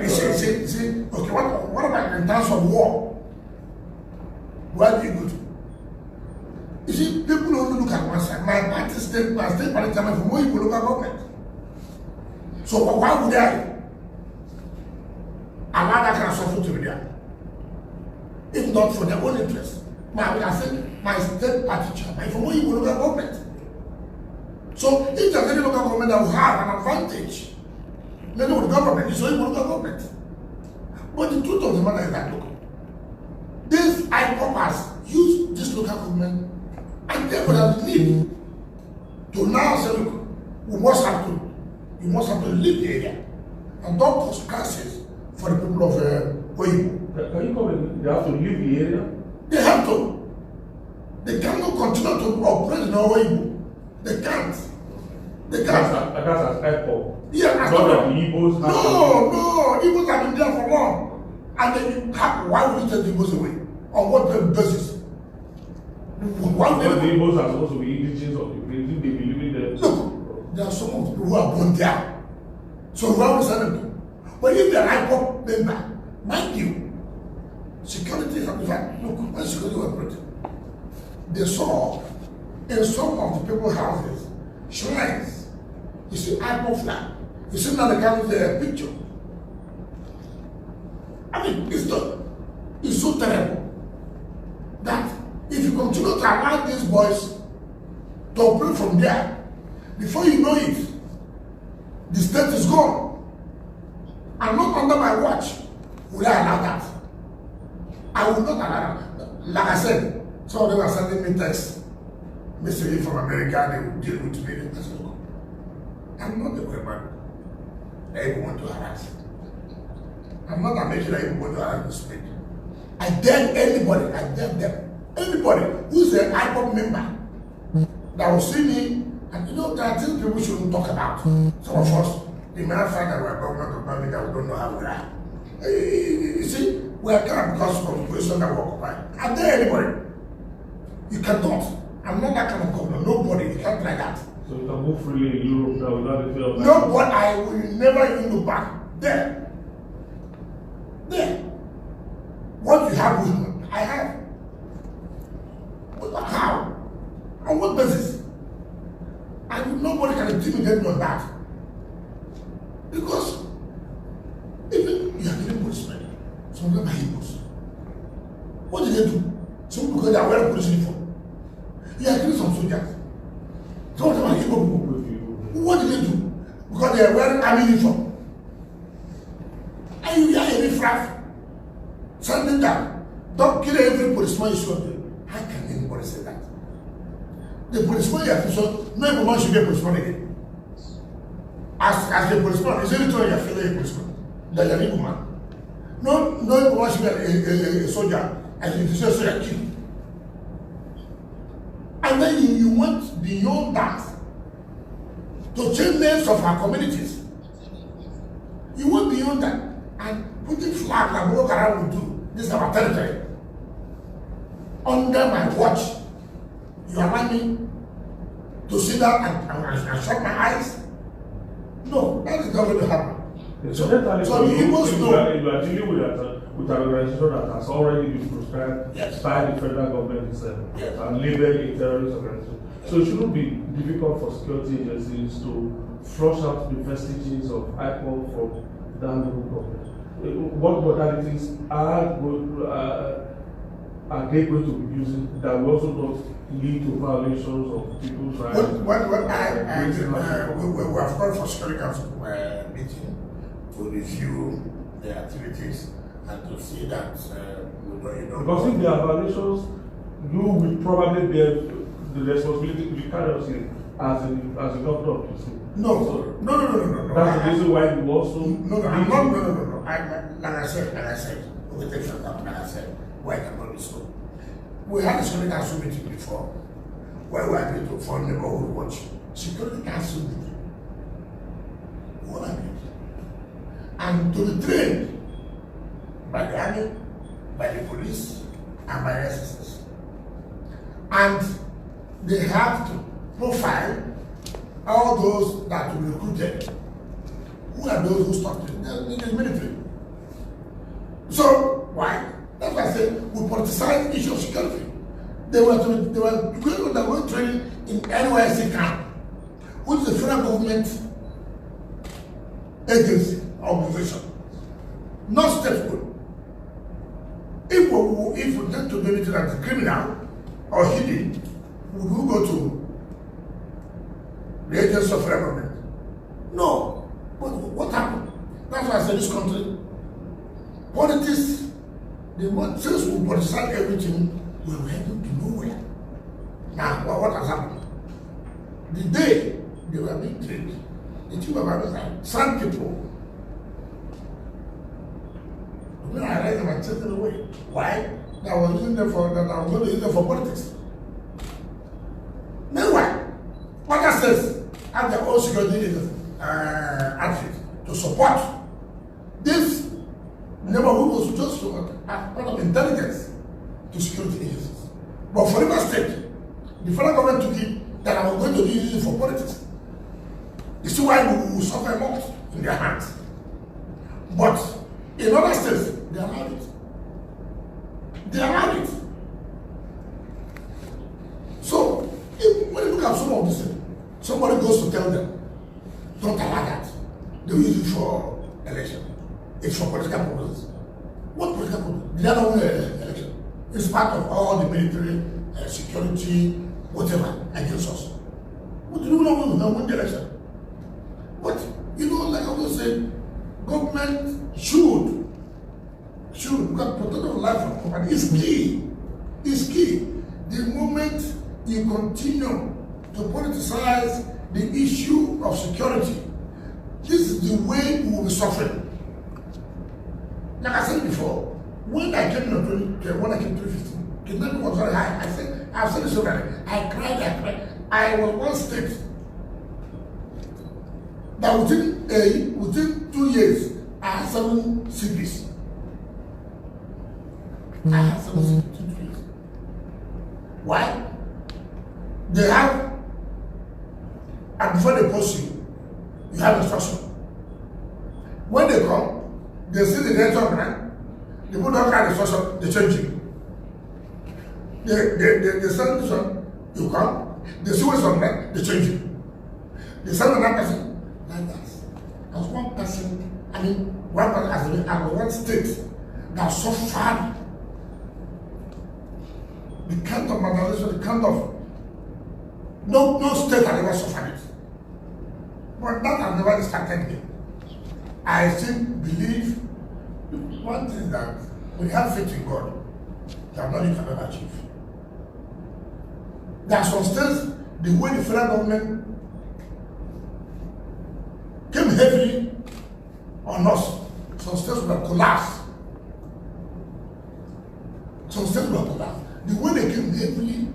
So see, okay, what about in terms of war? Where do you go to? You see, people only look at one side. My state party chairman from where you look at government. So why would I allow that kind of suffering to be there? If not for their own interest. I said, my state party chairman from where you look at government. So if there's any local government that will have an advantage, then with the government, it's only local government. But the truth of the matter is that, look, this IPOP has used this local government and therefore have need to now say, look, you must have to leave the area and don't cause crisis for the people of Oyibo. Can you come in? They have to leave the area? They have to. They cannot continue to operate in Oyibo. They can't. They can't. That's as IPOP. Yeah, not that the Igbos have No, Igbos have been there for long. And then why would you take the Igbos away? On what basis? Why would the Igbos are supposed to be indigenous of the place. They be living there. Look, there are some of the people who are born there. So why would send them to? But if they are IPOP member, mind you, security is not fact. Look, when security was operating, they saw in some of the people's houses, shrines, you see IPOP flag. You see now they carry the picture. I mean, it's so terrible that if you continue to allow these boys to operate from there, before you know it, the state is gone. And not under my watch will I allow that. I will not allow that. Like I said, some of them are sending me texts, messaging from America, they will deal with me. I said, look, I'm not the weapon that you want to harass. I'm not American that you want to harass the state. I dare anybody, I dare them. Anybody who's an IPOP member that will see me, and you know, there are things people shouldn't talk about. Some of us, the matter of fact that we're government of America, that we don't know how we are. You see, we are kind of because of the position that we occupy. I dare anybody. You cannot. I'm not that kind of governor. Nobody. You can't try that. So you can move freely in Europe now without the fear of no, but I will never even look back. There. What you have with me, I have. But how? On what basis? And nobody can intimidate me on that. Because even you are getting policemen, some of them are heroes. What did they do? Some people because they are wearing police uniform. You are getting some soldiers. Some of them are hero people. What did they do? Because they are wearing army uniform. And you hear any flag sending down. Don't kill every policeman you saw there. How can anybody say that? The policeman you have to show, no everyone should be a policeman again. As a policeman, is every time you feel a policeman? That you're a woman. No everyone should be a soldier. As you say, soldier kill. And then you went beyond that to change names of our communities. He went beyond that and putting flags and walk around will do. This is our territory. Under my watch, you allow me to sit down and shut my eyes? No, that is not going to happen. So you must know. You are dealing with an organization that has already been proscribed by the federal government itself and labeled a terrorist organization. So it shouldn't be difficult for security agencies to flush out the vestiges of IPOL from that local government. What modalities are they going to be using that will also not lead to violations of people's rights? We have called for Security Council meeting to review the activities and to see that because if there are violations, you will probably bear the responsibility to be carried out as a governor of the state. No. That's the reason why you also. No. Like I said, we take some time. Like I said, why cannot be so? We had a Security Council meeting before, where we agreed to form the neighborhood watch. Security Council meeting. What agreed? And to be trained by the army, by the police, and by the SSS. And they have to profile all those that will be recruited. Who are those who stopped in the military? So, why? That's why I said we politicize issue of security. They were going training in NYC camp, which is the federal government agency, organization, not state school. If we tend to do anything that is criminal or hidden, we will go to the agency of federal government. No. But what happened? That's why I said this country, politics, since we politicize everything, we were heading to nowhere. Now, what has happened? The day they were being trained, the chief of army sent people. When I read them, I took them away. Why? That I was using them for politics. Meanwhile, what I says, have their own security outfit to support this neighborhood was just part of intelligence to security agencies. But for Rivers State, the federal government took it that I was going to use it for politics. You see why we will suffer a lot in their hands. But in other states, they allowed it. They allowed it. So, when you look at some of this, somebody goes to tell them, don't allow that. They will use it for election. It's for political purposes. What political purpose? They don't win an election. It's part of all the military, security, whatever, against us. But you don't win the election. But, like I always say, government should, because protection of life and property is key. It's key. The moment you continue to politicize the issue of security, this is the way we will be suffering. Like I said before, when I came to 2015, kidnapping was very high. I've said this already. I cried. I was one state that within 2 years, I had 7 CPs. I had 7 CPs in 2 years. Why? They have, and before they post you, you have instruction. When they come, they see the network man, they put all kind of instruction, they change you. They send this one, you come, they see what's on that, they change you. They send another person, like that. As one person, one person as one state that suffered the kind of marginalization, the kind of no state has ever suffered it. But that has never started here. I still believe one thing that we have faith in God that nothing can ever achieve. There are some states, the way the federal government came heavily on us, some states will collapse. Some states will collapse. The way they came heavily,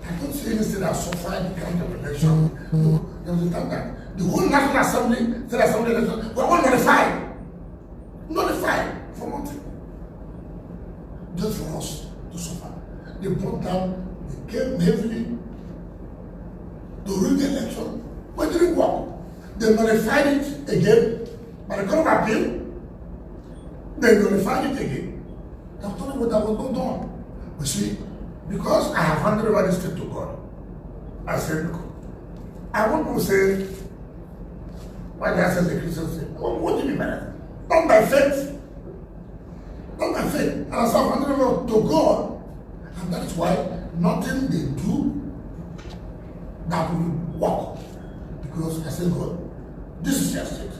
I don't see any state that suffered the kind of election. No, there was a time that the whole National Assembly, State Assembly election, were all notified. Notified for nothing. Just for us to suffer. They brought down, they came heavily to rig the election, but it didn't work. They notified it again by the Court of Appeal. They notified it again. They told me what that was not done. But see, because I have handed over this thing to God, I said, look, I want to say, why God says the Christians say, what do you mean by that? Not by faith. Not by faith. And I said, I've handed over to God. And that is why nothing they do that will work. Because I said, God, this is your state.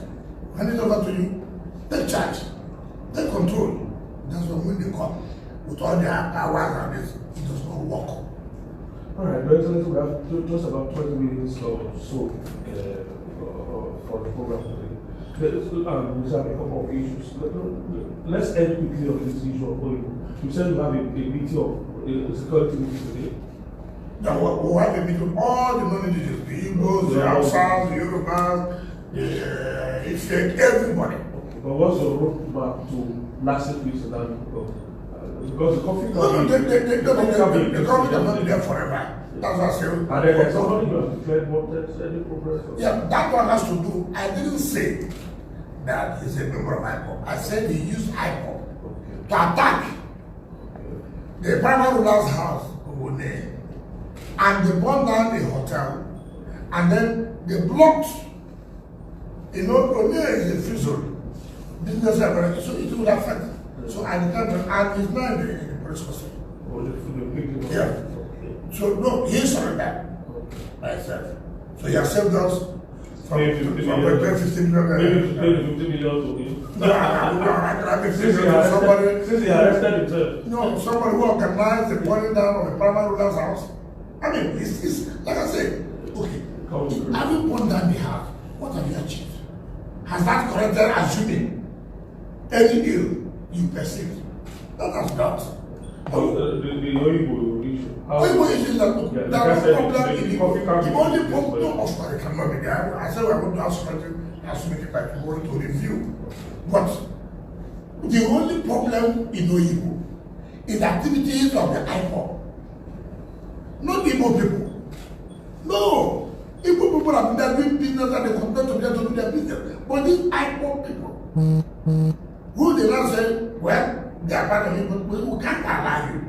Hand it over to you. Take charge. Take control. That's why when they come with all their powers and this, it does not work. All right, Your Excellency, we have just about 20 minutes or so for the program today. We have a couple of issues. Let's end quickly on this issue of Oyibo. You said you have a meeting of a security meeting today. Now, we'll have a meeting of all the non-indigenous, the Igbos, the Hausas, the Yorubas, the Ifek, everybody. Okay, but what's your roadmap to lasting peace in that? Because the conflict the conflict has not been there forever. That's what I say. And then there's somebody who has declared wanted any progress. Yeah, that one has to do. I didn't say that he's a member of IPOP. I said he used IPOP to attack the primary ruler's house, Ogone, and they burned down the hotel, and then they blocked. You know, Ogone is a free zone. Business, so it would affect. So I determined, and he's not in the police custody. Yeah. So no, he surrendered. I said. So he accepted us from 15 million. Maybe to pay the 50 million to him. No, I can have 50 million to somebody. Since he arrested himself. No, somebody who organized the burning down of the primary ruler's house. I mean, it's like I said, okay, having burned down the house, what have you achieved? Has that corrected assuming any ill you perceive? That has not. The Oyibo issue. Oyibo issue is that there is is no problem in the only problem, no, of course, it cannot be there. I said we are going to have something as we make it by tomorrow to review. But the only problem in Oyibo is the activities of the IPOP. Not Igbo people. No. Igbo people have been doing business and they continue to be able to do their business. But these IPOP people, who they now say, well, they are part of it, but we can't allow you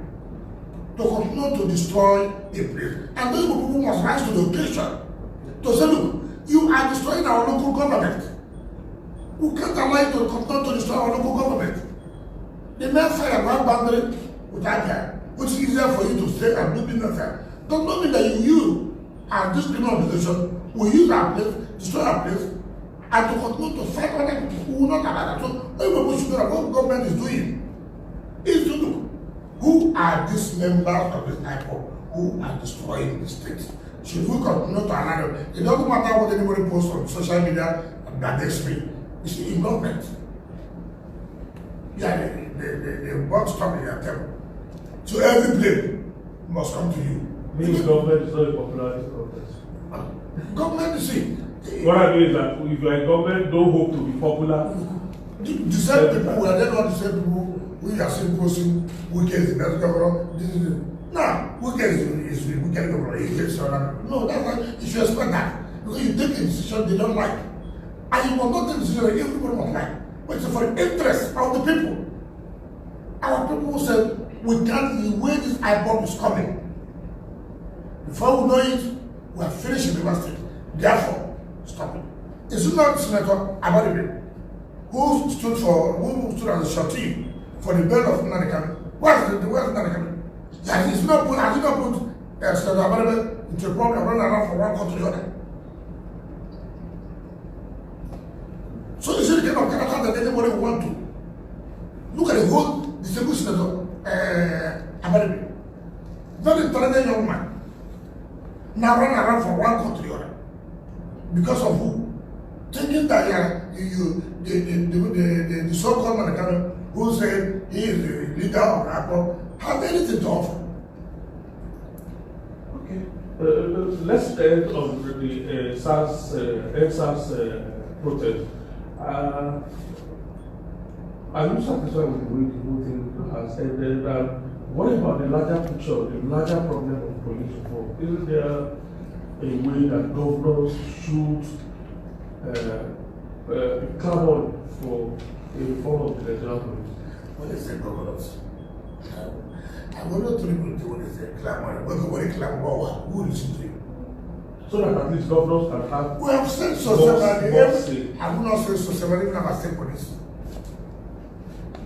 to continue to destroy a place. And those people must rise to the occasion to say, look, you are destroying our local government. We can't allow you to continue to destroy our local government. The mayor said one boundary with that guy, which is easier for you to stay and do business there. Does not mean that you and this criminal organization will use our place, destroy our place, and to continue to fight other people who will not allow that. So everybody should know that what the government is doing is to look who are these members of this IPOP who are destroying the state. Should we continue to allow them? It doesn't matter what anybody posts on social media that they speak. It's in government. Yeah, they bought stuff in their temple. So every blame must come to you. Means government is not a popularity contest. Government is it. What I mean is that if you are in government, don't hope to be popular. The same people were then not the same people who are saying posting Wike is the best governor. No, Wike is the wicked governor. No, that's why you should expect that. Because you take a decision they don't like. And you will not take a decision that everybody must like. But it's for the interest of the people. Our people said, we can't, the way this IPOP is coming. Before we know it, we are finished in the state. Therefore, stop it. It's not Senator Abadibe who stood as a shorty for the bail of Nanikan. Where's Nanikan? Has he not put Senator Abadibe into a problem running around from one country to the other? So is it the kind of character that anybody will want to? Look at the whole disabled Senator Abadibe. Very talented young man. Now run around from one country to the other. Because of who? Thinking that the so-called American who said he is the leader of IPOP have anything to offer. Okay. Let's end on the SARS, SARS protest. Are you satisfied with the way the whole thing has ended? What about the larger picture, the larger problem of police reform? Isn't there a way that governors should be clamoring for a reform of the Nigerian police? When they say governors, I want to people when they say clamoring. When they clamor about what? Who will listen to you? So that at least governors can have. We have said so several. I will not say so several, even about state police.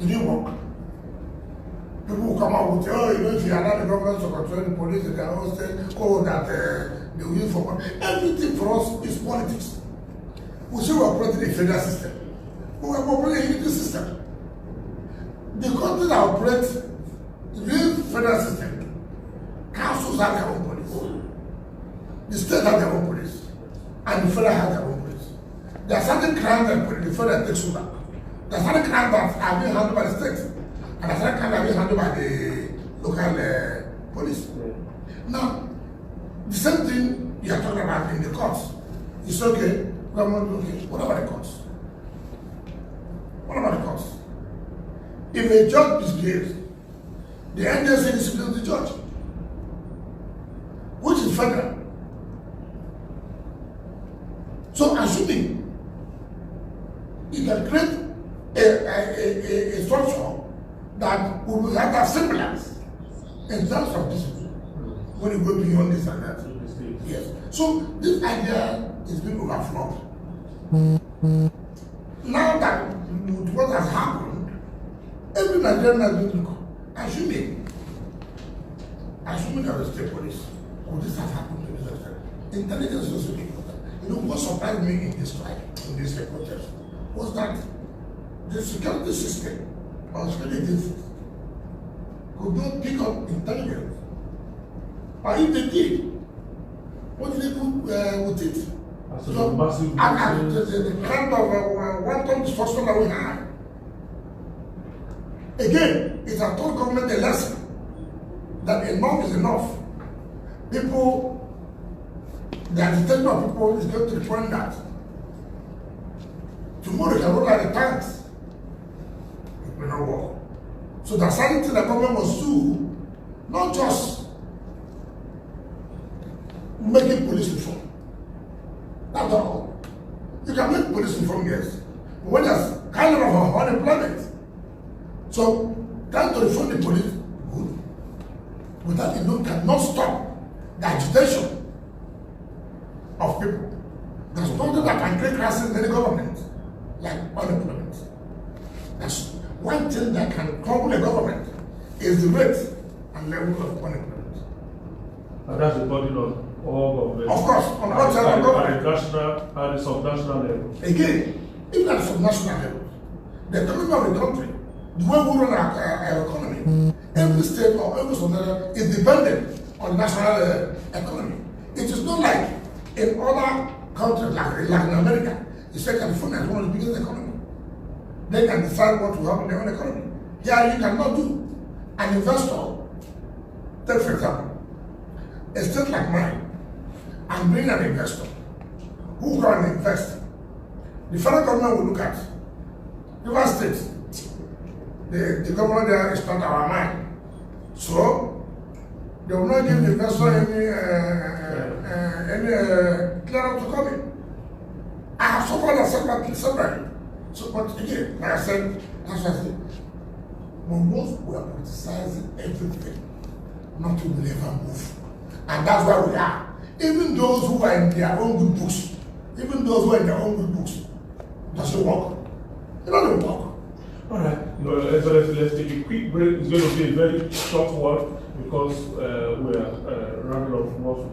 Did it work? People will come out with, oh, you know, if you allow the government to control the police, they can all say, oh, that they will use for everything for us is politics. We say we're operating a federal system, but we're operating a unity system. The country that operates the real federal system, councils have their own police, the state have their own police, and the federal have their own police. There are certain crimes that the federal takes over. There are certain crimes that are being handled by the state. And that's that kind of being handled by the local police. Now, the same thing you are talking about in the courts. It's okay, government, okay. What about the courts? What about the courts? If a judge misbehaves, the NDSA disciplines the judge, which is federal. So, assuming you can create a structure that we will have that semblance in terms of discipline when you go beyond this and that. Yes. So this idea is being overflowed. Now that what has happened, every Nigerian has been assuming that the state police, this has happened to this extent. Intelligence is also important. You know what surprised me in this strike, in this protest, was that the security system or security agencies could not pick up intelligence. Or if they did, what did they do with it? So, the kind of one-time destruction that we had. Again, it has taught government a lesson that enough is enough. People, the agitation of people is going to the point that tomorrow they can roll out the tanks. It may not work. So the certain thing the government must do, not just making police reform. That's all. You can make police reform, yes. But when there's kind of unemployment, so trying to reform the police, good. But that alone cannot stop the agitation of people. There's nothing that can create crisis in any government, like unemployment. That's one thing that can crumble a government is the rate and level of unemployment. And that's the burden on all governments. Of course, on all sides of government. At the national and the subnational level. Again, even at the subnational level, the economy of the country, the way we run our economy, every state or every subnational is dependent on national economy. It is not like in other countries like Latin America. You say California is one of the biggest economies. They can decide what will happen in their own economy. Here you cannot do. An investor, take for example, a state like mine, and bring an investor who can invest. The federal government will look at River State. The government there is not our mind. So they will not give the investor any clearance to come in. I have suffered that separately. So, but again, like I said, that's what I said. Most we are criticizing everything, nothing will ever move. And that's why we are. Even those who are in their own good books, doesn't work. It doesn't work. All right. So let's take a quick break. It's going to be a very short one because we are running out of more to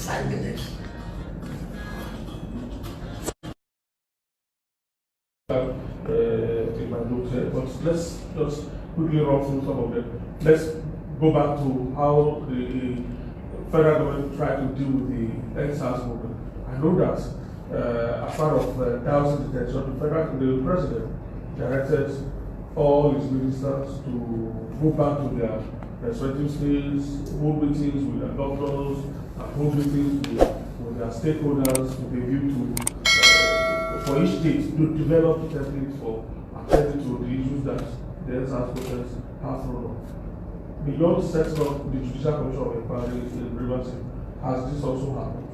5 minutes. In my notes here, but let's just quickly run through some of them. Let's go back to how the federal government tried to deal with the NSAS movement. I know that as part of thousand detention, the president directed all his ministers to go back to their respective states, hold meetings with their governors, and hold meetings with their stakeholders with a view to for each state to develop templates for attending to the issues that the NSAS process has thrown up. Beyond setting up the Judicial Commission of Inquiry in Rivers, has this also happened?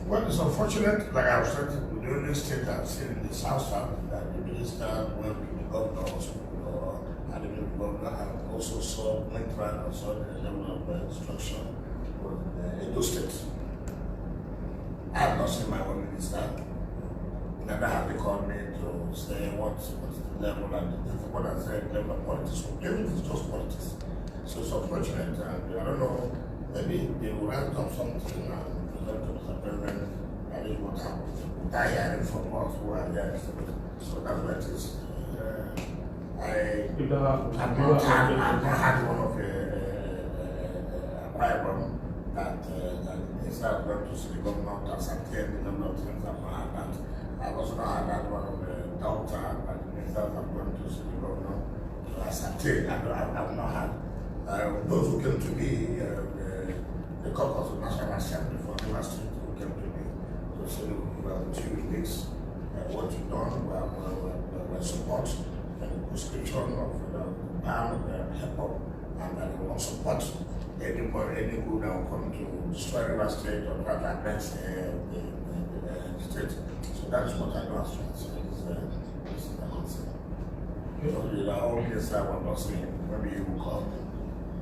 Well, it's unfortunate, like I was saying, the only state I've seen in the South that the minister went to the governor and the governor and also saw went right and saw the level of instruction in those states. I have not seen my own minister. Never have they called me to say what's the level and what I said, level of politics. Everything is just politics. So it's unfortunate, and I don't know, maybe they will write up something and present to Mr. President, that is what happened. I heard it from us who are there. So that's what it is. I've not had one of the problem that instead of going to see the governor to ascertain the number of things I've not had that. I've also not had that one of the doctor and the minister of going to see the governor to ascertain. I've not had. Those who came to me, the caucus of National Assembly for the last week who came to me to say, well, 2 weeks, what you've done, well, support and the prescription of the ban of hip-hop, and that we won't support any group that will come to destroy River State or try to advance the state. So that is what I know as well. So this is the answer. So the whole place I was not saying, maybe you will come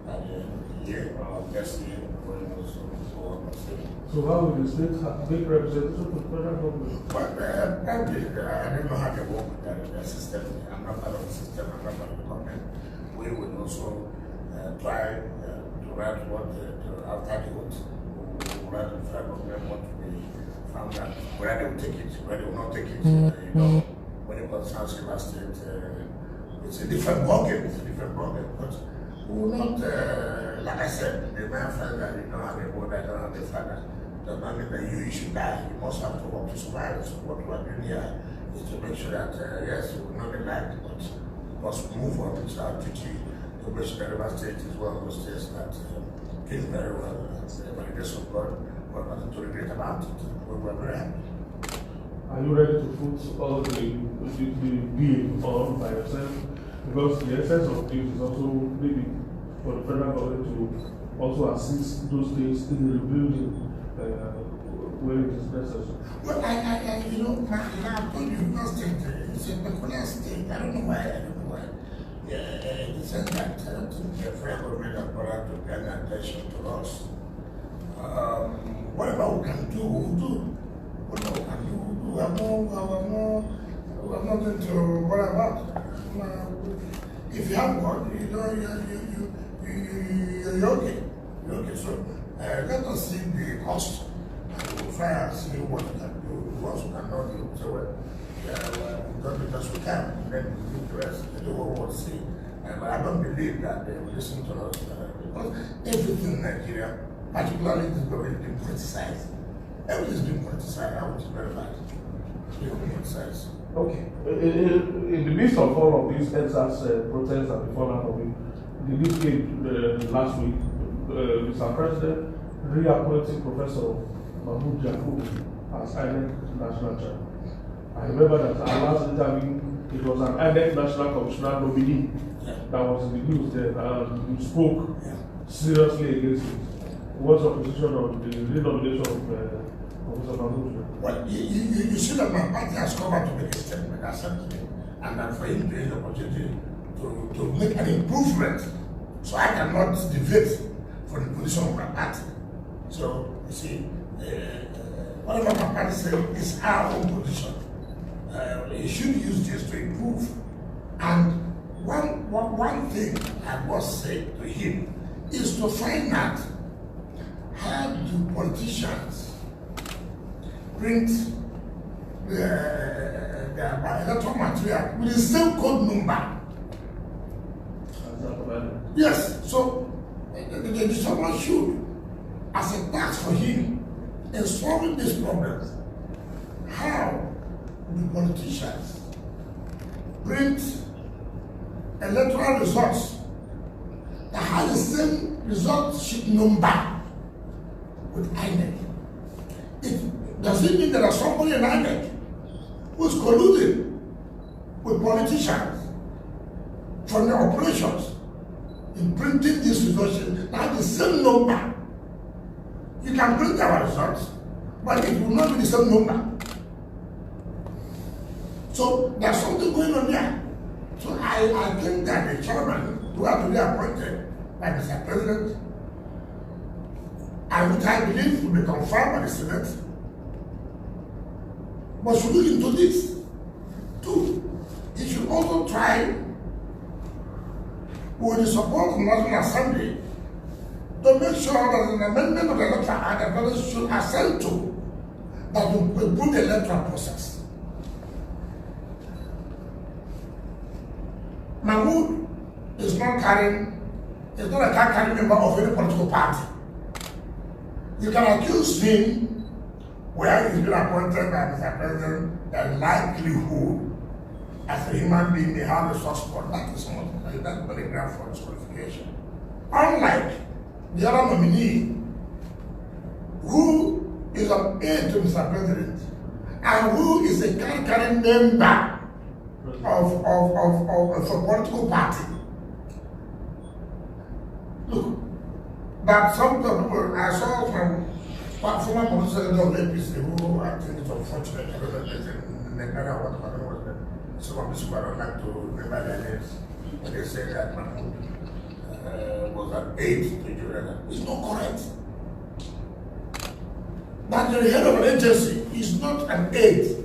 at the end of the year or next year, or so how will the state make representation for the federal government? But I don't know how they work with the system. I'm not part of the system, I'm not part of the government. We will also try to write what after the vote, we write the federal government what we found out, where they will take it, where they will not take it. You know, when it concerns River State, it's a different ballgame, but we will not, like I said, the man felt that you don't have a mother, you don't have a father. Does not mean that you should die. You must have to work to survive. So what we are doing here is to make sure that, yes, we will not be liked, but we must move on. It's our duty to make sure that River State is one of those states that doing very well. By the grace of God, we're nothing to regret about it. We're very happy. Are you ready to put all the being on by yourself? Because the essence of this is also maybe for the federal government to also assist those states in the rebuilding where it is necessary. Well, you know, I've told you, no state, it's a peculiar state. I don't know why. Yeah, in the sense that the federal government has brought out to pay attention to us. Whatever we can do, we'll do. Whatever we can do, we have nothing to worry about. If you have God, you know, you're okay. You're okay. So let us see the cost, and we'll try and see what we can do, what we cannot do. So we've done the best we can, and then we do the rest, we do what we want to see. But I don't believe that they will listen to us because everything in Nigeria, particularly this government, is being politicized. Everything is being politicized, which is very bad. It's being politicized. Okay. In the midst of all of these NSAS protests and before that of it, the news came last week, Mr. President reappointing Professor Mahmoud Yakub as INEC National Chair. I remember that our last interview, it was an INEC National Commissioner nominee that was in the news then, and you spoke seriously against it. What's your position on the renomination of Professor Mahmoud? Well, you see that my party has come out to make a statement accepting it, and that for him to have the opportunity to make an improvement, so I cannot deviate from the position of my party. So, you see, whatever my party says is our own position. He should use this to improve. And one thing I must say to him is to find out how do politicians print the electoral material with the same code number. Yes, so the someone should, as a task for him in solving these problems, how the politicians print electoral results that have the same result sheet number with INEC. Does it mean there are somebody in INEC who's colluding with politicians from the operations in printing these results that have the same number? You can print our results, but it will not be the same number. So there's something going on there. So I think that the chairman who has to be appointed by Mr. President, and which I believe will be confirmed by the Senate, but should look into this. Two, he should also try, with the support of the National Assembly, to make sure that an amendment of the Electoral Act that others should assent to that will improve the electoral process. Mahmoud is not a card-carrying member of any political party. You can accuse him where he's been appointed by Mr. President, the likelihood as a human being may have a soft spot. That is not that polygraph for disqualification. Unlike the other nominee, who is an aide to Mr. President and who is a card-carrying member of a political party. Look, but some people, I saw from former politicians of APC who I think it's unfortunate because in Nigeria, what was that? Some of these people don't like to remember their names. When they say that Mahmoud was an aide to Jordan. It's not correct. That the head of an agency is not an aide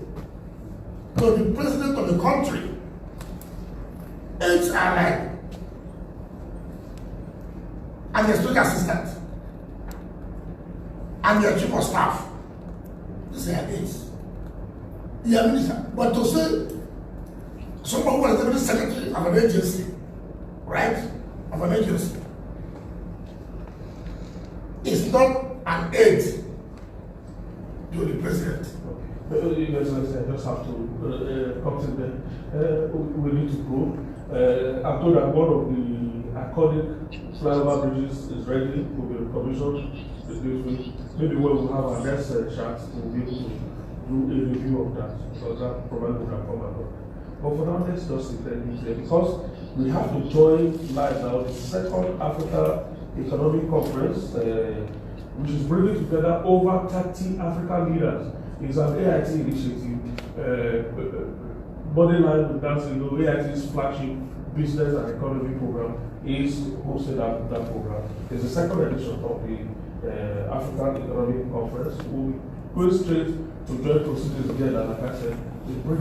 to the president of the country. Aides are like and your special assistant and your chief of staff. These are aides. You are minister. But to say someone who is the secretary of an agency, right? Of an agency is not an aide to the president. You guys, I just have to come to the. We need to go. I'm told that one of the iconic flyover bridges is ready to be commissioned this week. Maybe when we have our next chat, we'll be able to do a review of that, because that probably would have come along. But for now, let's just sit there because we have to join live now the second Africa Economic Conference, which is bringing together over 30 African leaders. It's an AIT initiative. Bodyline with that, AIT's flagship business and economy program is hosted at that program. It's the second edition of the African Economic Conference. We'll go straight to join proceedings again, and like I said, it's bringing